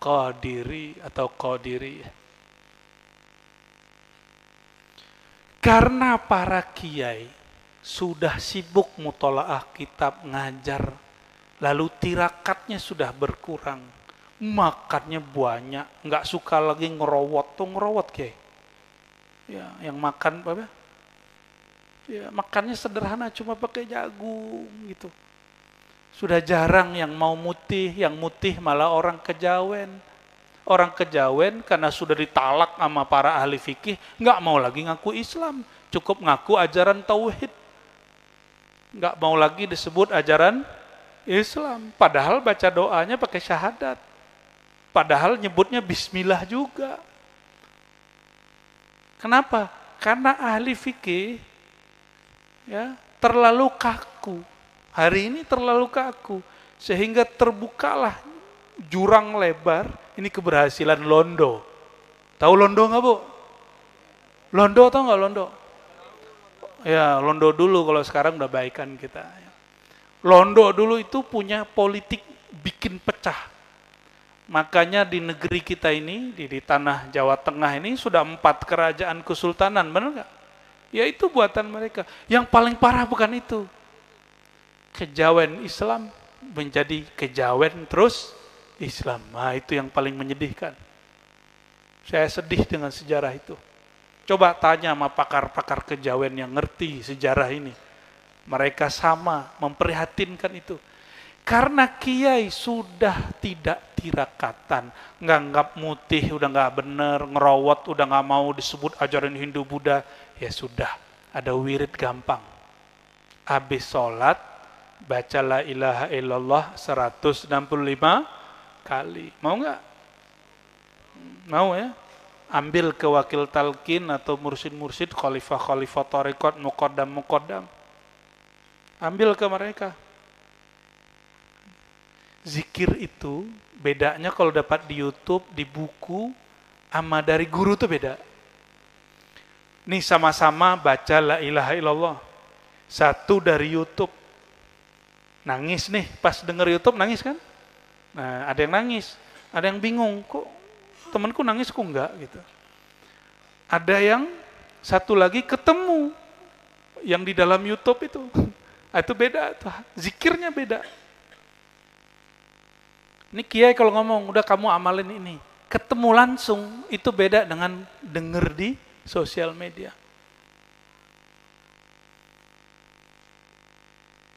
atau Qadiri. Karena para kiai sudah sibuk mutolaah kitab ngajar, lalu tirakatnya sudah berkurang. Makannya banyak, nggak suka lagi ngerowot, tuh ngerowot Kiai. Ya, yang makan apa? Ya, makannya sederhana, cuma pakai jagung gitu. Sudah jarang yang mau mutih, yang mutih malah orang kejawen. Orang kejawen karena sudah ditalak sama para ahli fikih, nggak mau lagi ngaku Islam, cukup ngaku ajaran tauhid. Nggak mau lagi disebut ajaran Islam, padahal baca doanya pakai syahadat. Padahal nyebutnya bismillah juga. Kenapa? Karena ahli fikih ya terlalu kaku. Hari ini terlalu kaku sehingga terbukalah jurang lebar ini keberhasilan Londo. Tahu Londo nggak Bu? Londo tahu nggak Londo? Ya Londo dulu, kalau sekarang udah baikan kita. Londo dulu itu punya politik bikin pecah. Makanya di negeri kita ini, di tanah Jawa Tengah ini sudah 4 kerajaan kesultanan, benar nggak? Ya itu buatan mereka. Yang paling parah bukan itu. Kejawen Islam menjadi kejawen terus Islam. Nah itu yang paling menyedihkan. Saya sedih dengan sejarah itu. Coba tanya sama pakar-pakar kejawen yang ngerti sejarah ini. Mereka sama memprihatinkan itu. Karena kiai sudah tidak tirakatan, nganggap mutih udah nggak bener, ngerowot udah nggak mau disebut ajaran Hindu Buddha, ya sudah ada wirid gampang. Habis sholat baca la ilaha illallah 165 kali. Mau nggak? Mau ya? Ambil ke wakil talqin atau mursyid-mursyid, khalifah-khalifah tarekat, muqaddam-muqaddam. Ambil ke mereka. Zikir itu bedanya kalau dapat di YouTube, di buku, sama dari guru tuh beda. Nih sama-sama baca la ilaha illallah. Satu dari YouTube. Nangis nih, pas denger YouTube nangis kan? Nah, ada yang nangis, ada yang bingung, kok temanku nangis kok enggak gitu. Ada yang satu lagi ketemu yang di dalam YouTube itu. Itu beda, tuh. Zikirnya beda. Ini kiai kalau ngomong, udah kamu amalin ini. Ketemu langsung, itu beda dengan denger di sosial media.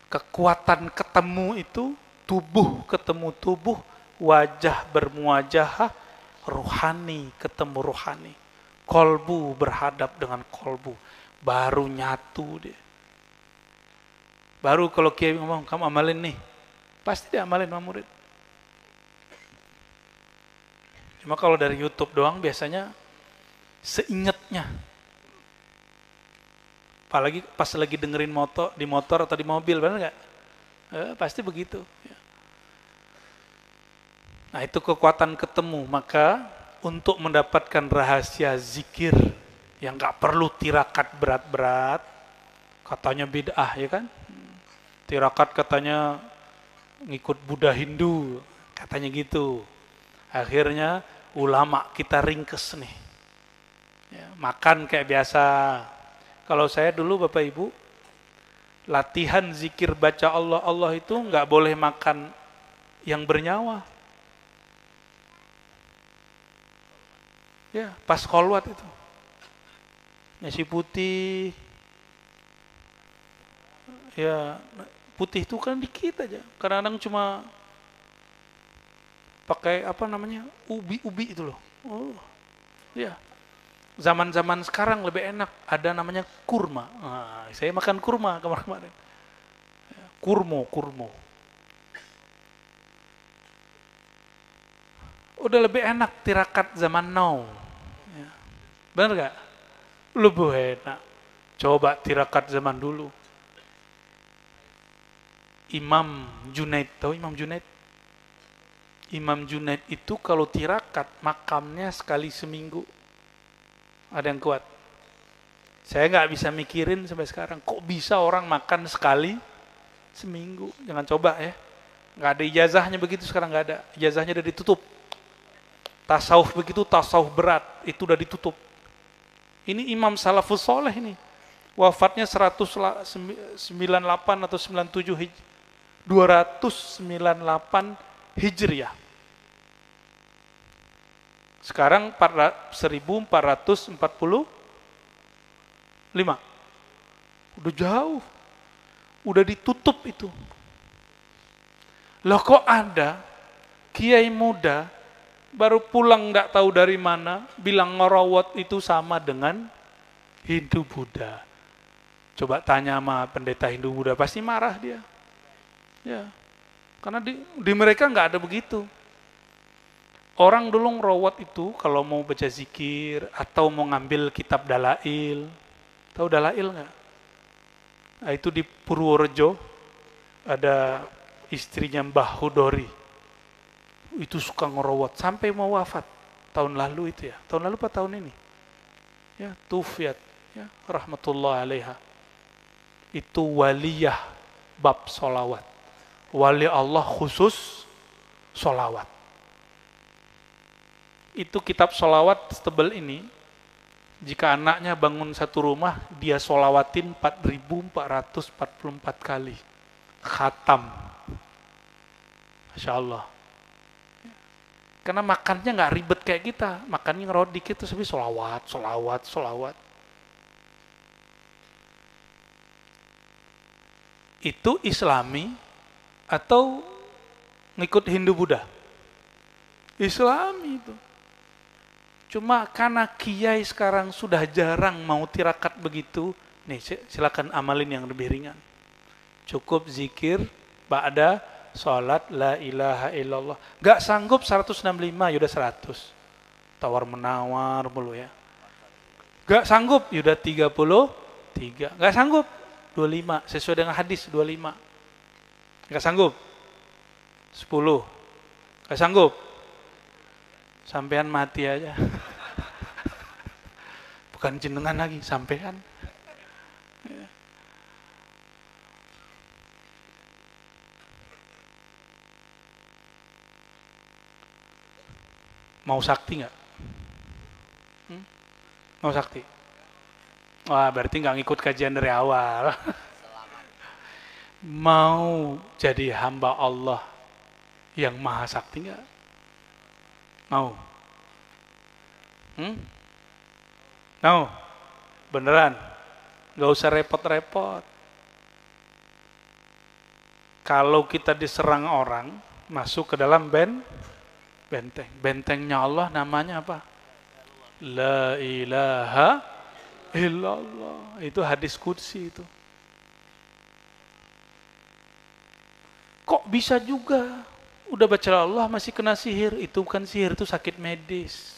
Kekuatan ketemu itu, tubuh ketemu tubuh, wajah bermuajahah, rohani ketemu rohani. Kolbu berhadap dengan kolbu. Baru nyatu dia. Baru kalau kiai ngomong, kamu amalin nih. Pasti dia amalin sama murid. Cuma kalau dari YouTube doang biasanya seingetnya. Apalagi pas lagi dengerin di motor atau di mobil, benar nggak? Pasti begitu. Nah itu kekuatan ketemu. Maka untuk mendapatkan rahasia zikir yang nggak perlu tirakat berat-berat, katanya bid'ah ya kan? Tirakat katanya ngikut Buddha Hindu, katanya gitu. Akhirnya ulama kita ringkes nih. Ya, makan kayak biasa. Kalau saya dulu Bapak Ibu, latihan zikir baca Allah, Allah itu nggak boleh makan yang bernyawa. Ya, pas kholwat itu. Nasi putih. Ya, putih itu kan dikit aja. Kadang-kadang cuma pakai apa namanya, ubi itu loh. Oh, ya. Zaman-zaman sekarang lebih enak, ada namanya kurma. Nah, saya makan kurma kemarin-kemarin. Kurmo. Udah lebih enak tirakat zaman now. Ya. Bener gak? Lebih enak. Coba tirakat zaman dulu. Imam Junaid, tahu Imam Junaid? Imam Junaid itu kalau tirakat makamnya sekali seminggu. Ada yang kuat? Saya nggak bisa mikirin sampai sekarang. Kok bisa orang makan sekali seminggu? Jangan coba ya. Nggak ada ijazahnya begitu sekarang, nggak ada. Ijazahnya udah ditutup. Tasawuf begitu, tasawuf berat, itu udah ditutup. Ini Imam Salafus Soleh ini. Wafatnya 198 atau 97 298 Hijriah. Sekarang 1445. Udah jauh. Udah ditutup itu. Loh kok ada kiai muda baru pulang nggak tahu dari mana bilang ngerawat itu sama dengan Hindu Buddha. Coba tanya sama pendeta Hindu Buddha, pasti marah dia. Ya. Karena di mereka nggak ada begitu. Orang dulu ngerawat itu kalau mau baca zikir atau mau ngambil kitab Dalail. Tahu Dalail nggak? Nah, itu di Purworejo ada istrinya Mbah Hudori. Itu suka ngerawat sampai mau wafat tahun lalu itu ya. Tahun lalu apa tahun ini? Ya, Tufiat ya, rahmatullah alaiha. Itu waliyah bab solawat. Wali Allah khusus solawat. Itu kitab solawat setebal ini, jika anaknya bangun satu rumah, dia solawatin 4.444 kali. Khatam. Masya Allah. Karena makannya nggak ribet kayak kita. Makannya ngerot dikit terus habis solawat. Itu Islami atau ngikut Hindu Buddha? Islami itu. Cuma karena kiai sekarang sudah jarang mau tirakat begitu, nih silakan amalin yang lebih ringan. Cukup zikir ba'da sholat la ilaha illallah. Gak sanggup 165, yaudah 100. Tawar menawar mulu ya. Gak sanggup, yaudah 33. Gak sanggup, 25. Sesuai dengan hadis 25. Gak sanggup, 10. Gak sanggup, sampean mati aja. Bukan jenengan lagi, sampean. Mau sakti nggak? Mau sakti? Wah, berarti nggak ngikut kajian dari awal. Mau jadi hamba Allah yang maha sakti nggak? Mau? Mau? Beneran? Gak usah repot-repot. Kalau kita diserang orang, masuk ke dalam benteng. Bentengnya Allah namanya apa? La ilaha illallah. Itu hadis qudsi itu. Kok bisa juga? Udah baca Allah masih kena sihir. Itu bukan sihir, itu sakit medis.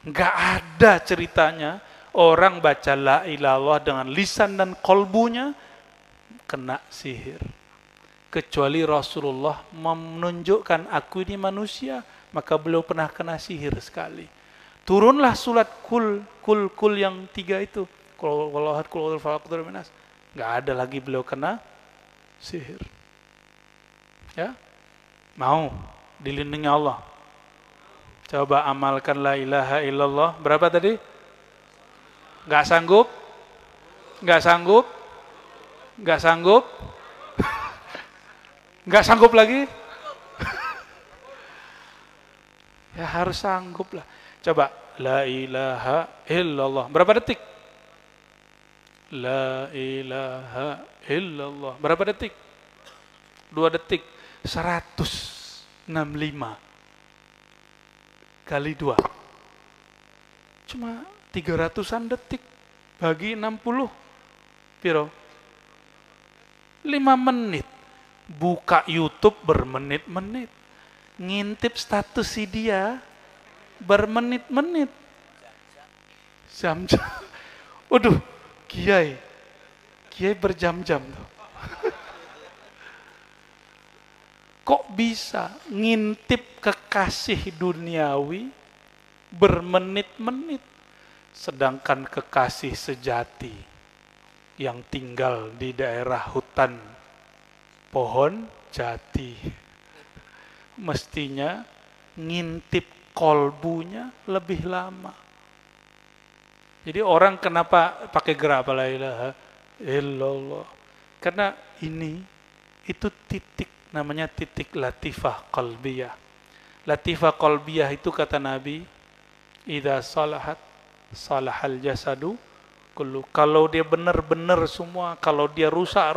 Nggak ada ceritanya orang baca la ilallah dengan lisan dan kolbunya kena sihir. Kecuali Rasulullah menunjukkan aku ini manusia, maka beliau pernah kena sihir sekali. Turunlah surat kul yang 3 itu. Kalau nggak ada lagi beliau kena sihir. Ya. Mau dilindungi Allah. Coba amalkan la ilaha illallah. Berapa tadi? Gak sanggup? Gak sanggup? Gak sanggup? Gak sanggup lagi? Ya harus sanggup lah. Coba la ilaha illallah. Berapa detik? La ilaha illallah. Berapa detik? 2 detik. 100. 65 kali 2. Cuma 300-an detik bagi 60. Piro? 5 menit. Buka YouTube bermenit-menit. Ngintip status si dia bermenit-menit. Jam-jam. Waduh, Kiai berjam-jam tuh. Kok bisa ngintip kekasih duniawi bermenit-menit, sedangkan kekasih sejati yang tinggal di daerah hutan pohon jati mestinya ngintip kolbunya lebih lama. Jadi orang kenapa pakai gerak la ilaha illallah? Karena itu titik, namanya titik latifah qalbiyah. Latifah qalbiyah itu kata Nabi, idza salahat salahal jasadu kullu. Kalau dia benar-benar semua, kalau dia rusak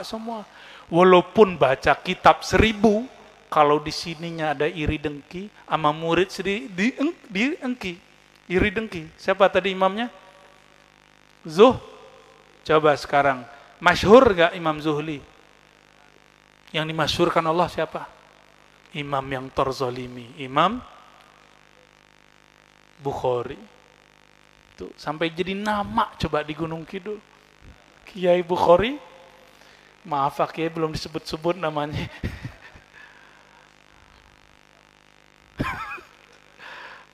semua. Walaupun baca kitab 1000, kalau di sininya ada iri dengki, sama murid diengki, iri dengki. Siapa tadi imamnya? Coba sekarang, masyhur gak Imam Zuhli? Yang dimasyhurkan Allah siapa? Imam yang terzalimi, Imam Bukhari. Itu sampai jadi nama coba di Gunung Kidul. Kiai Bukhari. Maaf Pak Kiai belum disebut-sebut namanya.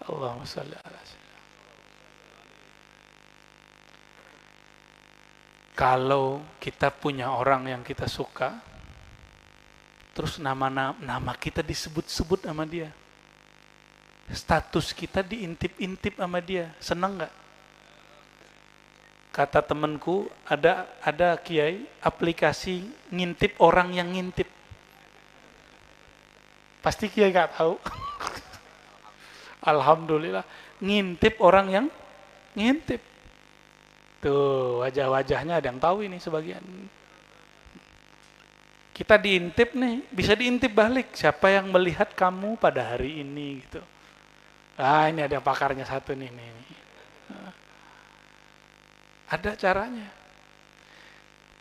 Allahumma shalli ala sayyidina. Kalau kita punya orang yang kita suka, terus nama kita disebut-sebut sama dia, status kita diintip-intip sama dia, senang nggak? Kata temanku, ada kiai aplikasi ngintip orang yang ngintip. Pasti kiai nggak tahu. Alhamdulillah, ngintip orang yang ngintip. Tuh wajah-wajahnya ada yang tahu ini sebagian. Kita diintip nih, bisa diintip balik. Siapa yang melihat kamu pada hari ini gitu. Ini ada pakarnya satu nih. Ada caranya.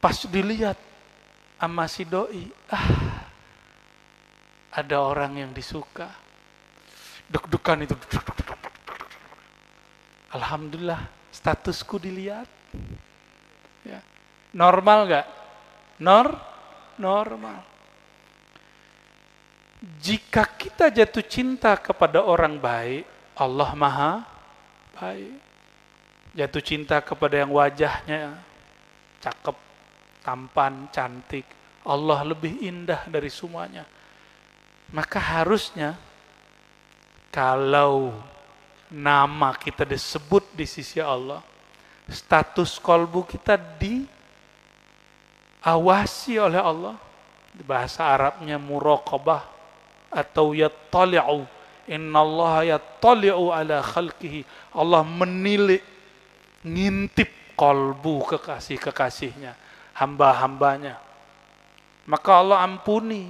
Pas dilihat sama si doi, ada orang yang disuka. Deg-degan itu. Alhamdulillah, statusku dilihat. Ya. Normal nggak? Normal. Jika kita jatuh cinta kepada orang baik, Allah Maha baik. Jatuh cinta kepada yang wajahnya cakep, tampan, cantik, Allah lebih indah dari semuanya. Maka harusnya kalau nama kita disebut di sisi Allah, status kolbu kita diawasi oleh Allah. Bahasa Arabnya muraqabah atau yattali'u. Innallaha yattali'u ala khalqihi. Allah menilik, ngintip kolbu kekasih-kekasihnya, hamba-hambanya. Maka Allah ampuni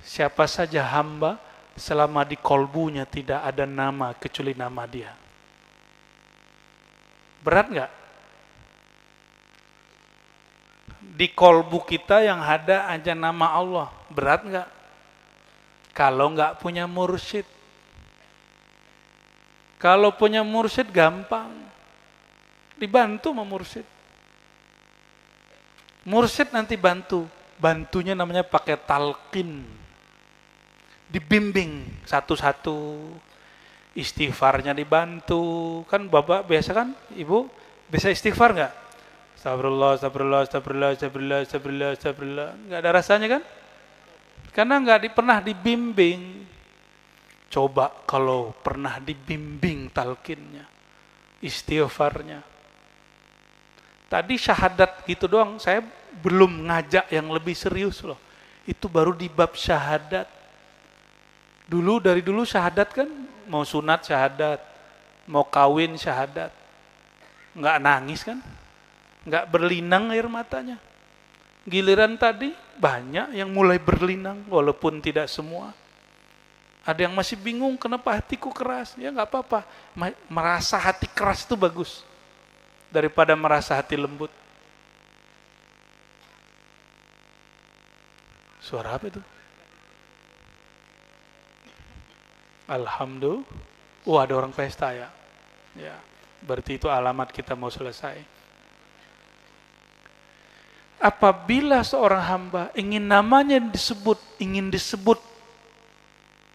siapa saja hamba selama di kolbunya tidak ada nama kecuali nama dia. Berat nggak? Di kolbu kita yang ada aja nama Allah, berat nggak? Kalau nggak punya mursyid. Kalau punya mursyid gampang, dibantu sama mursyid. Mursyid nanti bantunya namanya pakai talqin. Dibimbing satu-satu, istighfarnya dibantu. Kan bapak biasa kan, ibu bisa istighfar nggak? Astagfirullah. Nggak ada rasanya kan? Karena nggak pernah dibimbing. Coba kalau pernah dibimbing talqinnya, istighfarnya. Tadi syahadat gitu doang, saya belum ngajak yang lebih serius loh. Itu baru di bab syahadat. Dari dulu syahadat kan, mau sunat syahadat, mau kawin syahadat. Nggak nangis kan? Nggak berlinang air matanya. Giliran tadi banyak yang mulai berlinang, walaupun tidak semua. Ada yang masih bingung kenapa hatiku keras. Ya nggak apa-apa. Merasa hati keras itu bagus daripada merasa hati lembut. Suara apa itu? Alhamdulillah. Ada orang pesta ya. Ya, berarti itu alamat kita mau selesai. Apabila seorang hamba ingin namanya disebut, ingin disebut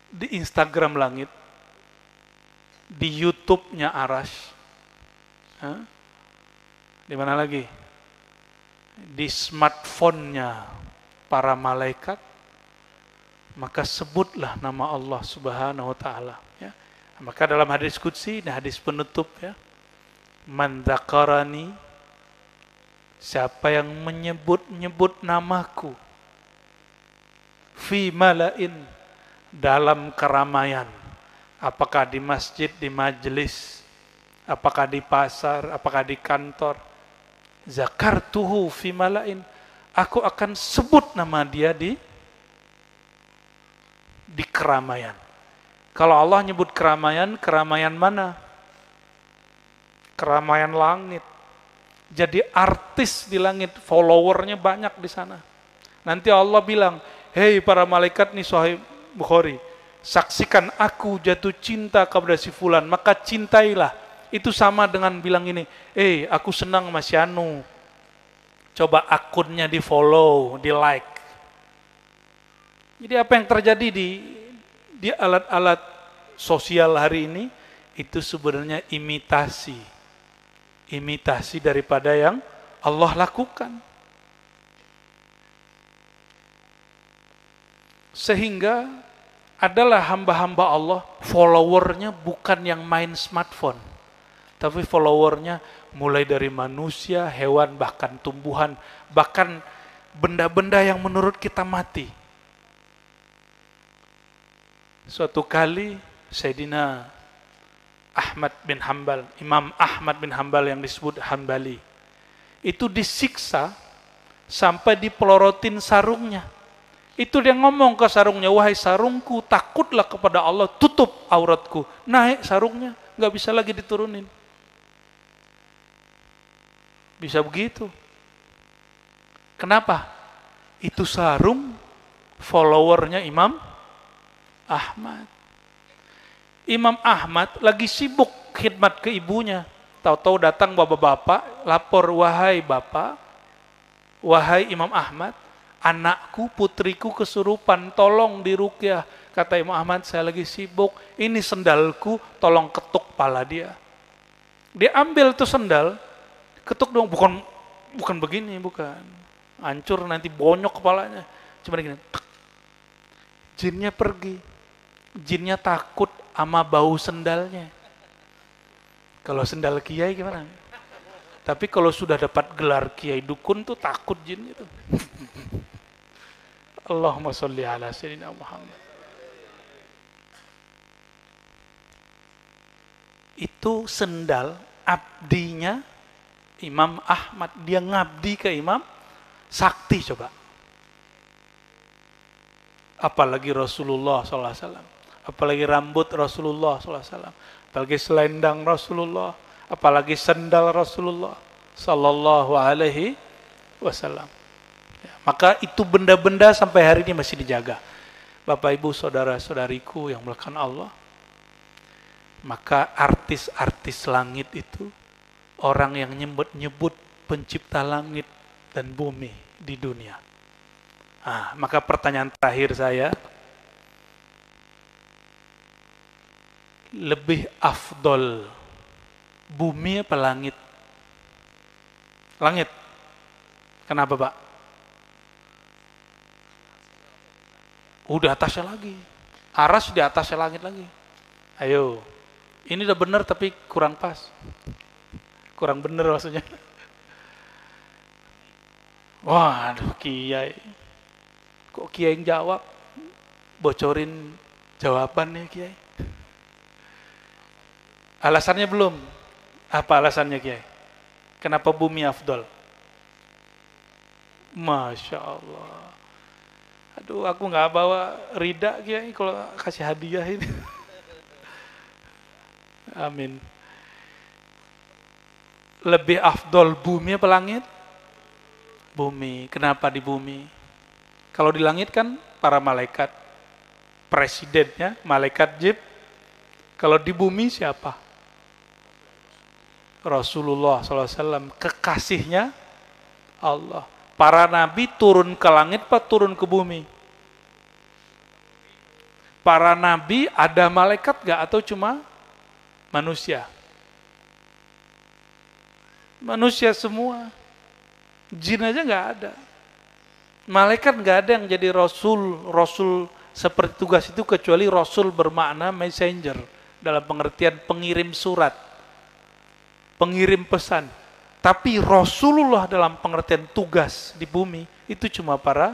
di Instagram langit, di YouTube-nya Arash, di mana lagi? Di smartphone-nya para malaikat, maka sebutlah nama Allah Subhanahu wa taala, ya. Maka dalam hadis qudsi, hadis penutup, ya, man dzakarani, siapa yang menyebut-nyebut namaku, fi malain, dalam keramaian, apakah di masjid, di majelis, apakah di pasar, apakah di kantor, zakartuhu fi malain, aku akan sebut nama dia di keramaian. Kalau Allah nyebut keramaian, keramaian mana? Keramaian langit. Jadi artis di langit, followernya banyak di sana. Nanti Allah bilang, hei para malaikat nih, Sahih Bukhari, saksikan aku jatuh cinta kepada si fulan, maka cintailah. Itu sama dengan bilang ini, aku senang sama si Anu, coba akunnya di follow, di like. Jadi apa yang terjadi di alat-alat sosial hari ini, itu sebenarnya imitasi daripada yang Allah lakukan. Sehingga adalah hamba-hamba Allah, followernya bukan yang main smartphone, tapi followernya mulai dari manusia, hewan, bahkan tumbuhan, bahkan benda-benda yang menurut kita mati. Suatu kali Sayyidina Ahmad bin Hanbal, Imam Ahmad bin Hanbal yang disebut Hanbali, itu disiksa sampai dipelorotin sarungnya. Itu dia ngomong ke sarungnya, wahai sarungku, takutlah kepada Allah, tutup auratku. Naik sarungnya, nggak bisa lagi diturunin. Bisa begitu. Kenapa? Itu sarung followernya Imam Ahmad. Imam Ahmad lagi sibuk khidmat ke ibunya. Tahu-tahu datang bapak-bapak, lapor, wahai bapak, wahai Imam Ahmad, anakku, putriku kesurupan, tolong diruqyah. Kata Imam Ahmad, saya lagi sibuk, ini sendalku, tolong ketuk kepala dia. Dia ambil tuh sendal, ketuk dong, bukan begini, bukan. Hancur nanti bonyok kepalanya. Cuma begini. Jinnya pergi. Jinnya takut sama bau sendalnya. Kalau sendal kiai gimana? Tapi kalau sudah dapat gelar kiai dukun tuh takut jin itu. Allahumma sholli ala sayyidina Muhammad. Itu sendal abdinya Imam Ahmad. Dia ngabdi ke Imam Sakti, coba. Apalagi Rasulullah SAW. Apalagi rambut Rasulullah SAW, apalagi selendang Rasulullah, apalagi sendal Rasulullah Sallallahu Alaihi Wasallam. Ya, maka itu benda-benda sampai hari ini masih dijaga. Bapak Ibu saudara-saudariku yang melakukan Allah, maka artis-artis langit itu orang yang nyebut pencipta langit dan bumi di dunia. Maka pertanyaan terakhir saya, lebih afdol bumi apa langit? Langit. Kenapa, Pak? Udah atasnya lagi. Aras di atasnya langit lagi. Ayo. Ini udah benar tapi kurang pas. Kurang benar maksudnya. Waduh, kiai. Kok kiai yang jawab? Bocorin jawabannya, kiai. Alasannya belum. Apa alasannya, kiai? Kenapa bumi afdol? Masya Allah. Aduh, Aduh, aku nggak bawa rida Kiai kalau kasih hadiah ini. Amin. Lebih afdol bumi apa langit? Bumi. Kenapa di bumi? Kalau di langit kan para malaikat, presidennya malaikat Jib. Kalau di bumi siapa? Rasulullah SAW, kekasihnya Allah. Para nabi turun ke langit apa turun ke bumi? Para nabi ada malaikat gak atau cuma manusia? Manusia semua. Jin aja gak ada. Malaikat gak ada yang jadi rasul. Rasul seperti tugas itu kecuali rasul bermakna messenger. Dalam pengertian pengirim surat. Pengirim pesan. Tapi Rasulullah dalam pengertian tugas di bumi itu cuma para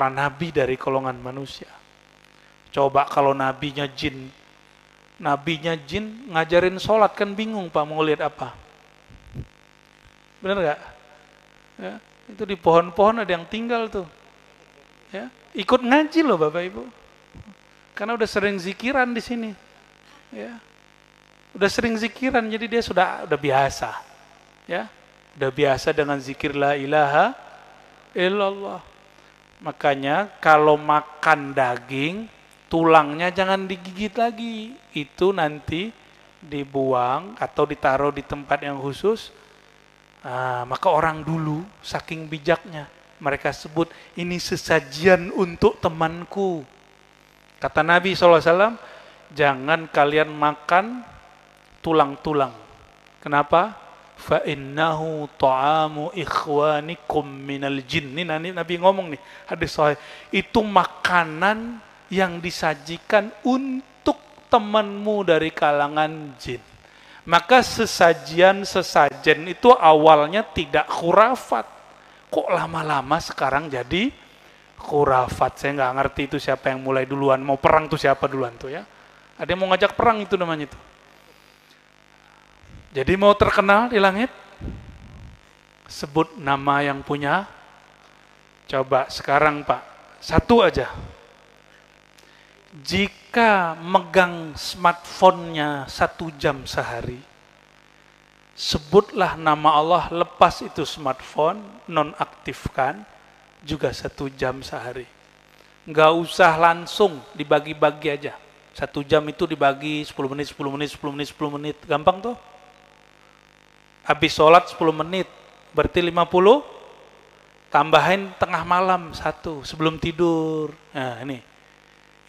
nabi dari golongan manusia. Coba kalau nabinya jin ngajarin sholat kan bingung Pak, mau lihat apa? Benar nggak? Ya, itu di pohon-pohon ada yang tinggal tuh. Ya, ikut ngaji loh Bapak Ibu. Karena udah sering zikiran di sini. Ya. Udah sering zikiran jadi dia udah biasa. Ya, udah biasa dengan zikir la ilaha illallah. Makanya kalau makan daging, tulangnya jangan digigit lagi. Itu nanti dibuang atau ditaruh di tempat yang khusus. Maka orang dulu saking bijaknya, mereka sebut ini sesajian untuk temanku. Kata Nabi SAW, jangan kalian makan tulang-tulang. Kenapa? Fa innahu ta'amu ikhwanikum minal jin. Ini Nabi ngomong nih, hadis sahih. Itu makanan yang disajikan untuk temanmu dari kalangan jin. Maka sesajen itu awalnya tidak khurafat. Kok lama-lama sekarang jadi khurafat? Saya nggak ngerti itu siapa yang mulai duluan. Mau perang tuh siapa duluan tuh ya? Ada yang mau ngajak perang itu namanya itu. Jadi mau terkenal di langit, sebut nama yang punya. Coba sekarang Pak, satu aja. Jika megang smartphone-nya 1 jam sehari, sebutlah nama Allah, lepas itu smartphone, nonaktifkan, juga 1 jam sehari. Nggak usah langsung dibagi-bagi aja. 1 jam itu dibagi 10 menit, 10 menit, 10 menit, 10 menit. Gampang tuh. Habis sholat 10 menit, berarti 50, tambahin tengah malam 1, sebelum tidur. Nah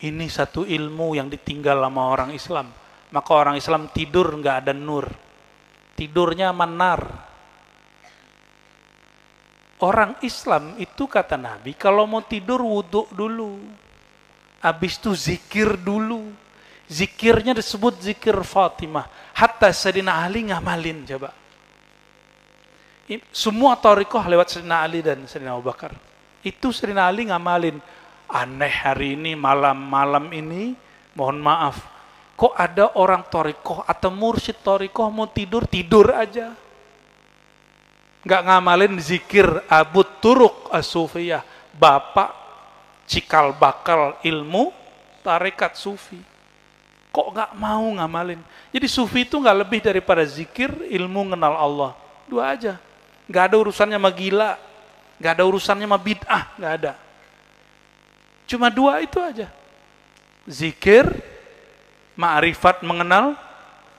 ini satu ilmu yang ditinggal sama orang Islam. Maka orang Islam tidur nggak ada nur. Tidurnya manar. Orang Islam itu kata Nabi, kalau mau tidur wudhu dulu. Habis itu zikir dulu. Zikirnya disebut zikir Fatimah. Hatta Sayyidina Ali ngamalin coba. Semua thariqah lewat Sayyidina Ali dan Sayyidina Abu Bakar. Itu Sayyidina Ali ngamalin. Aneh hari ini, malam ini, mohon maaf. Kok ada orang thariqah atau mursyid thariqah mau tidur aja. Nggak ngamalin zikir Abu Turuq As-Sufiyah. Bapak cikal bakal ilmu tarekat sufi. Kok nggak mau ngamalin? Jadi sufi itu nggak lebih daripada zikir, ilmu mengenal Allah. 2 aja. Nggak ada urusannya sama gila, nggak ada urusannya sama bid'ah, nggak ada. Cuma 2 itu aja. Zikir, ma'rifat mengenal,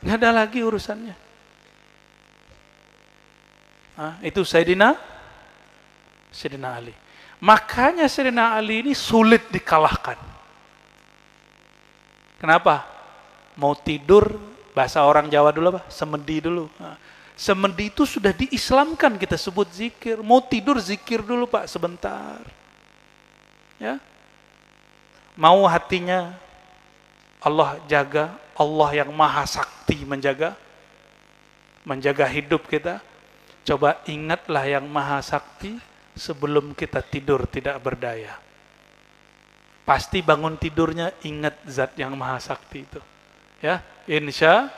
nggak ada lagi urusannya. Itu Sayyidina Ali. Makanya Sayyidina Ali ini sulit dikalahkan. Kenapa? Mau tidur, bahasa orang Jawa dulu apa? Semedi dulu. Semedi itu sudah diislamkan, kita sebut zikir. Mau tidur zikir dulu Pak sebentar. Ya. Mau hatinya Allah jaga, Allah yang maha sakti menjaga hidup kita. Coba ingatlah yang maha sakti sebelum kita tidur tidak berdaya. Pasti bangun tidurnya ingat zat yang maha sakti itu. Ya, insya